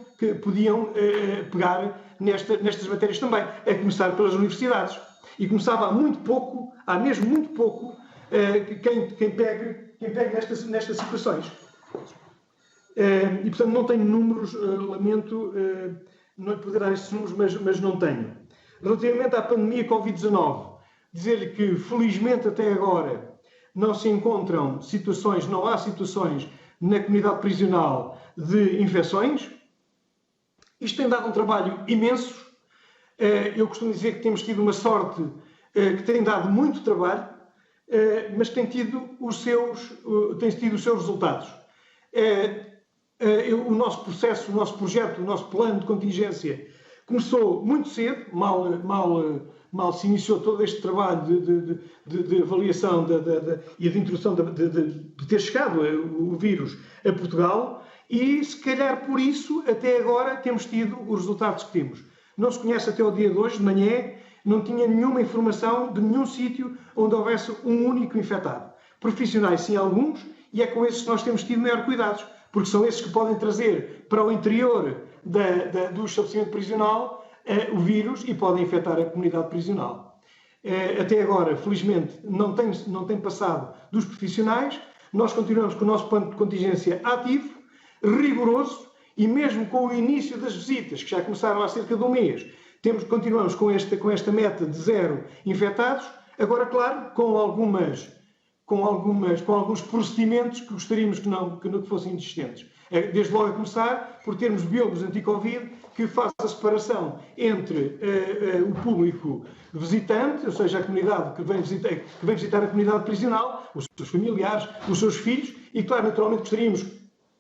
pegar nestas matérias também, a começar pelas universidades. E começava há mesmo muito pouco, quem pega nestas situações. E, portanto, não tenho números, lamento não poder dar estes números, mas não tenho. Relativamente à pandemia Covid-19, dizer-lhe que, felizmente, até agora, não há situações na comunidade prisional de infecções. Isto tem dado um trabalho imenso. Eu costumo dizer que temos tido uma sorte que tem dado muito trabalho, mas tem tido os seus resultados. O nosso processo, o nosso projeto, o nosso plano de contingência começou muito cedo, mal se iniciou todo este trabalho de avaliação e de introdução de ter chegado o vírus a Portugal e, se calhar por isso, até agora temos tido os resultados que temos. Não se conhece até o dia de hoje, de manhã, não tinha nenhuma informação de nenhum sítio onde houvesse um único infectado. Profissionais, sim, alguns, e é com esses que nós temos tido maior cuidados, porque são esses que podem trazer para o interior do estabelecimento prisional o vírus e podem infectar a comunidade prisional. Até agora, felizmente, não tem passado dos profissionais. Nós continuamos com o nosso plano de contingência ativo, rigoroso, e mesmo com o início das visitas, que já começaram há cerca de um mês, continuamos com esta meta de 0 infectados. Agora, claro, com alguns procedimentos que gostaríamos que não fossem existentes. Desde logo a começar por termos biólogos anti-Covid que façam a separação entre o público visitante, ou seja, a comunidade que vem visitar a comunidade prisional, os seus familiares, os seus filhos, e, claro, naturalmente gostaríamos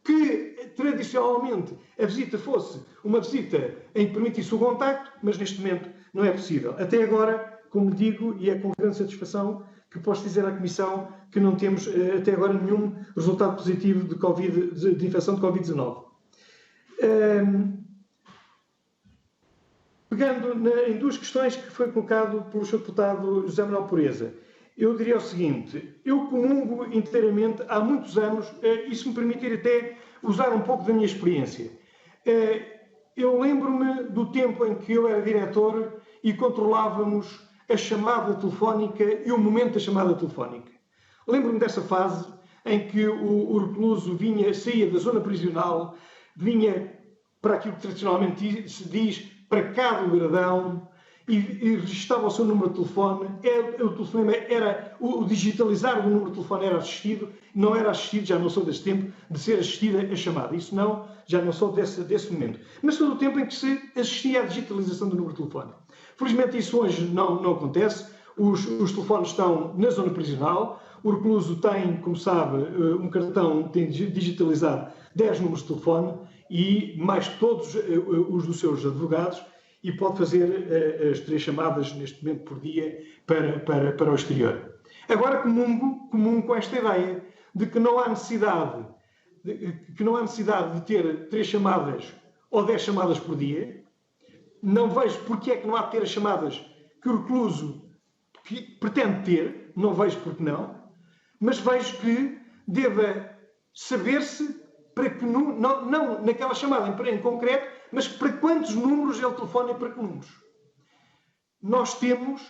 que, tradicionalmente, a visita fosse uma visita em que permitisse o contacto, mas neste momento não é possível. Até agora, como digo, e é com grande satisfação que posso dizer à Comissão que não temos até agora nenhum resultado positivo de infecção de Covid-19. Pegando em duas questões que foi colocado pelo Sr. Deputado José Manuel Pureza, eu diria o seguinte: eu comungo inteiramente há muitos anos, e se me permitir até usar um pouco da minha experiência. Eu lembro-me do tempo em que eu era diretor e controlávamos a chamada telefónica e o momento da chamada telefónica. Lembro-me dessa fase em que o recluso saía da zona prisional, vinha para aquilo que tradicionalmente se diz, para cá do gradão, e registava o seu número de telefone. O telefonema o digitalizar do número de telefone era assistido, não era assistido, já não sou desse tempo, de ser assistida a chamada. Isso não, já não sou desse momento. Mas foi o tempo em que se assistia à digitalização do número de telefone. Felizmente isso hoje não acontece. Os telefones estão na zona prisional. O recluso tem, como sabe, um cartão, tem digitalizado 10 números de telefone e mais todos os dos seus advogados, e pode fazer as 3 chamadas neste momento por dia para o exterior. Agora comungo com esta ideia de que não há necessidade de ter 3 chamadas ou 10 chamadas por dia. Não vejo porque é que não há de ter as chamadas que o recluso pretende ter, não vejo porque não, mas vejo que deva saber-se para que não naquela chamada em concreto, mas para quantos números ele telefona e para que números. Nós temos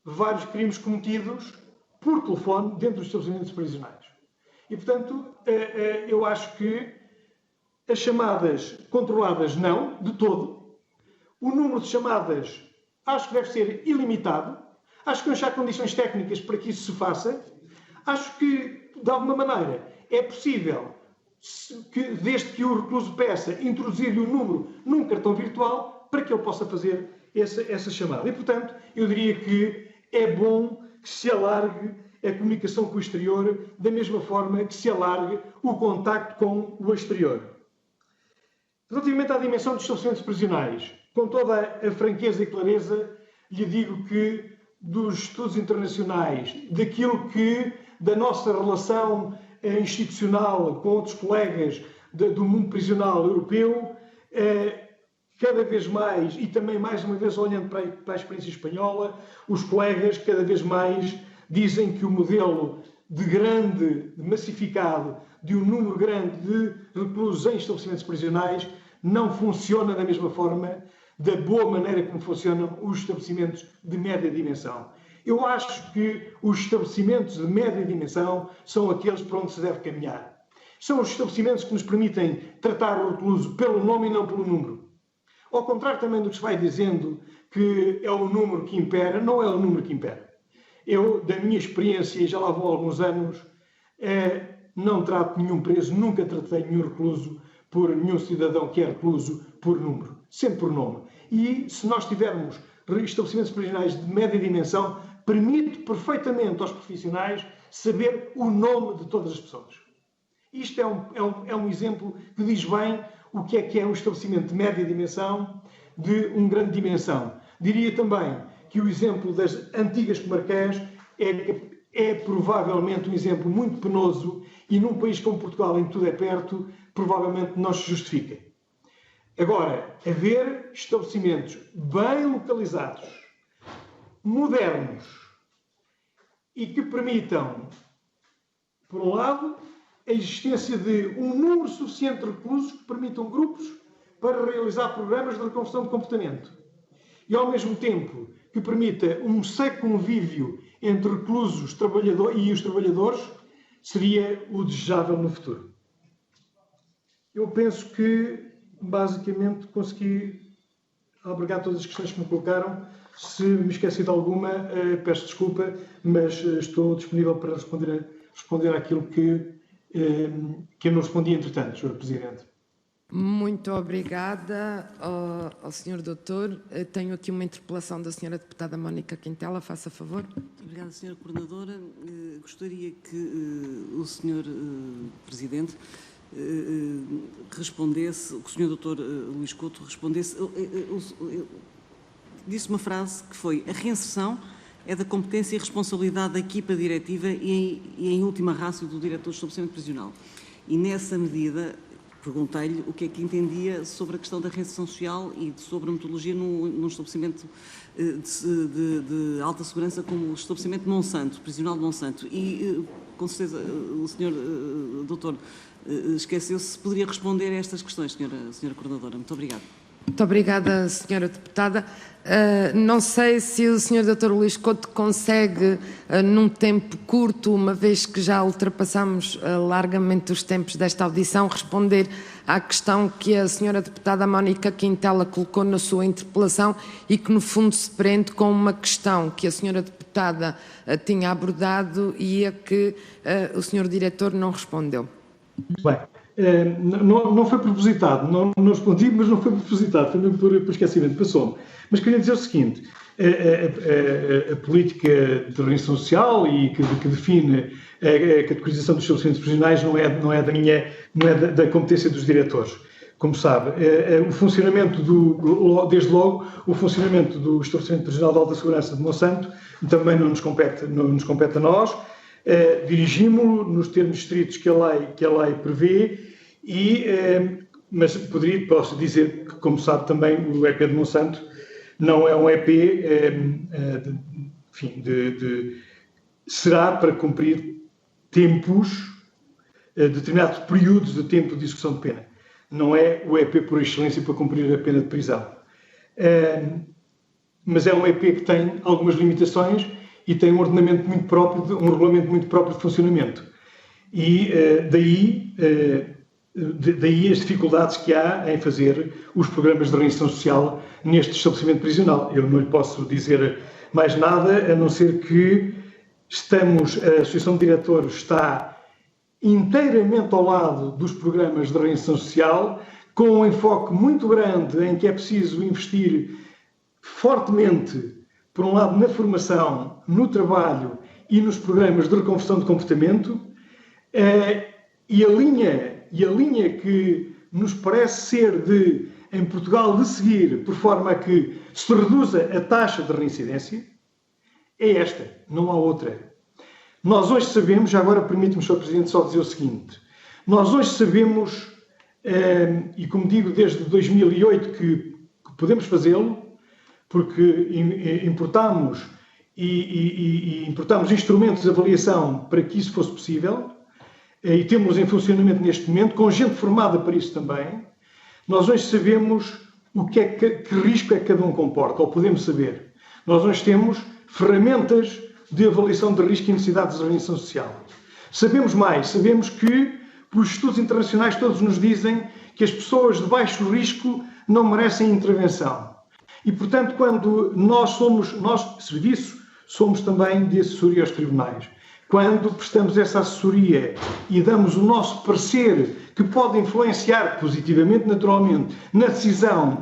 vários crimes cometidos por telefone dentro dos estabelecimentos prisionais. E, portanto, eu acho que as chamadas controladas não, de todo. O número de chamadas acho que deve ser ilimitado. Acho que não há condições técnicas para que isso se faça. Acho que, de alguma maneira, é possível, desde que o recluso peça, introduzir-lhe o número num cartão virtual para que ele possa fazer essa chamada. E, portanto, eu diria que é bom que se alargue a comunicação com o exterior da mesma forma que se alargue o contacto com o exterior. Relativamente à dimensão dos estabelecimentos prisionais, com toda a franqueza e clareza, lhe digo que dos estudos internacionais, da nossa relação institucional com outros colegas do mundo prisional europeu, cada vez mais, e também mais uma vez olhando para a experiência espanhola, os colegas cada vez mais dizem que o modelo de massificado, de um número grande de reclusos em estabelecimentos prisionais, não funciona da mesma forma, da boa maneira como funcionam os estabelecimentos de média dimensão. Eu acho que os estabelecimentos de média dimensão são aqueles para onde se deve caminhar. São os estabelecimentos que nos permitem tratar o recluso pelo nome e não pelo número. Ao contrário também do que se vai dizendo que é o número que impera, não é o número que impera. Eu, da minha experiência, e já lá vou há alguns anos, não trato nenhum preso, nunca tratei nenhum recluso por nenhum cidadão que é recluso por número, sempre por nome. E se nós tivermos estabelecimentos prisionais de média dimensão, permite perfeitamente aos profissionais saber o nome de todas as pessoas. Isto é um exemplo que diz bem o que é um estabelecimento de média dimensão de uma grande dimensão. Diria também que o exemplo das antigas comarcãs é provavelmente um exemplo muito penoso e num país como Portugal, em que tudo é perto, provavelmente não se justifica. Agora, haver estabelecimentos bem localizados, modernos e que permitam, por um lado, a existência de um número suficiente de reclusos que permitam grupos para realizar programas de reconversão de comportamento. E, ao mesmo tempo, que permita um seco convívio entre reclusos e os trabalhadores, seria o desejável no futuro. Eu penso que, basicamente, consegui albergar todas as questões que me colocaram. Se me esqueci de alguma, peço desculpa, mas estou disponível para responder àquilo que eu não respondi entretanto, Sr. Presidente. Muito obrigada ao Sr. Doutor. Tenho aqui uma interpelação da Sra. Deputada Mónica Quintela. Faça favor. Muito obrigada, Sra. Coordenadora. Gostaria que o Sr. Presidente respondesse, que o Sr. Dr. Luís Couto respondesse. Disse uma frase que foi: a reinserção é da competência e responsabilidade da equipa diretiva e em última ratio do diretor do estabelecimento prisional. E nessa medida perguntei-lhe o que é que entendia sobre a questão da reinserção social e sobre a metodologia num estabelecimento de alta segurança como o estabelecimento de Monsanto, prisional de Monsanto. E, com certeza, o Sr. Doutor esqueceu-se se poderia responder a estas questões, Sra. Coordenadora. Muito obrigada. Muito obrigada, Sra. Deputada. Não sei se o Sr. Dr. Luís Couto consegue, num tempo curto, uma vez que já ultrapassamos largamente os tempos desta audição, responder à questão que a Sra. Deputada Mónica Quintela colocou na sua interpelação e que, no fundo, se prende com uma questão que a Sra. Deputada tinha abordado e a que o Sr. Diretor não respondeu. Bem. Não foi propositado, não respondi, mas não foi propositado, foi mesmo por esquecimento, passou-me. Mas queria dizer o seguinte: a política de reinserção social e que define a categorização dos estabelecimentos prisionais não é da competência dos diretores. Como sabe, o funcionamento desde logo, o funcionamento do estabelecimento prisional de alta segurança de Monsanto também não nos compete a nós. Dirigimos-lo nos termos estritos que a lei prevê, mas posso dizer que, como sabe também, o EP de Monsanto não é um EP, será para cumprir tempos, determinados períodos de tempo de execução de pena. Não é o EP por excelência para cumprir a pena de prisão. Mas é um EP que tem algumas limitações e tem um ordenamento muito próprio, um regulamento muito próprio de funcionamento. E daí as dificuldades que há em fazer os programas de reinserção social neste estabelecimento prisional. Eu não lhe posso dizer mais nada, a não ser que a Associação de Diretores está inteiramente ao lado dos programas de reinserção social, com um enfoque muito grande em que é preciso investir fortemente, por um lado, na formação, no trabalho e nos programas de reconversão de comportamento, e a linha que nos parece ser em Portugal, de seguir, por forma a que se reduza a taxa de reincidência, é esta, não há outra. Nós hoje sabemos, já agora permite-me, Sr. Presidente, só dizer o seguinte: nós hoje sabemos, e como digo, desde 2008 que podemos fazê-lo, porque importámos instrumentos de avaliação para que isso fosse possível, e temos em funcionamento neste momento, com gente formada para isso também. Nós hoje sabemos que risco é que cada um comporta, ou podemos saber. Nós hoje temos ferramentas de avaliação de risco e necessidades de reinserção social. Sabemos mais, sabemos que, pelos estudos internacionais, todos nos dizem que as pessoas de baixo risco não merecem intervenção. E, portanto, quando nós, serviço, somos também de assessoria aos tribunais. Quando prestamos essa assessoria e damos o nosso parecer, que pode influenciar positivamente, naturalmente, na decisão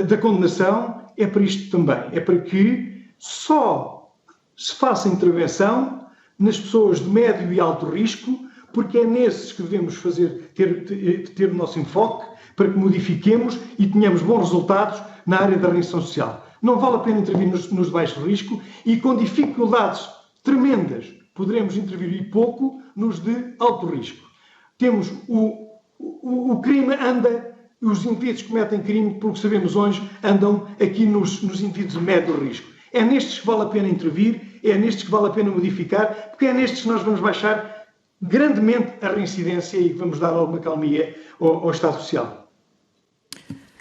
da condenação, é para isto também. É para que só se faça intervenção nas pessoas de médio e alto risco, porque é nesses que devemos ter o nosso enfoque, para que modifiquemos e tenhamos bons resultados na área da reinserção social. Não vale a pena intervir nos de baixo risco e, com dificuldades tremendas, poderemos intervir pouco nos de alto risco. Temos o crime anda, os indivíduos que cometem crime, porque sabemos hoje, andam aqui nos indivíduos de médio risco. É nestes que vale a pena intervir, é nestes que vale a pena modificar, porque é nestes que nós vamos baixar grandemente a reincidência e que vamos dar alguma calmia ao Estado Social.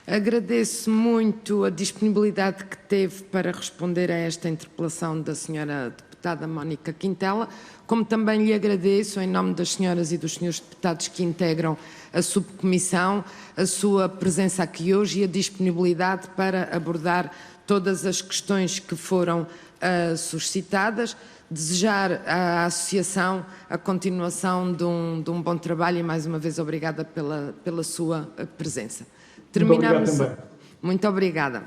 Agradeço muito a disponibilidade que teve para responder a esta interpelação da senhora deputada Mónica Quintela, como também lhe agradeço, em nome das senhoras e dos senhores deputados que integram a subcomissão, a sua presença aqui hoje e a disponibilidade para abordar todas as questões que foram suscitadas. Desejar à Associação a continuação de um bom trabalho e, mais uma vez, obrigada pela sua presença. Terminamos. Muito obrigada.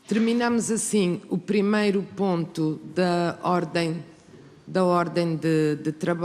Terminamos assim o primeiro ponto da ordem de trabalho.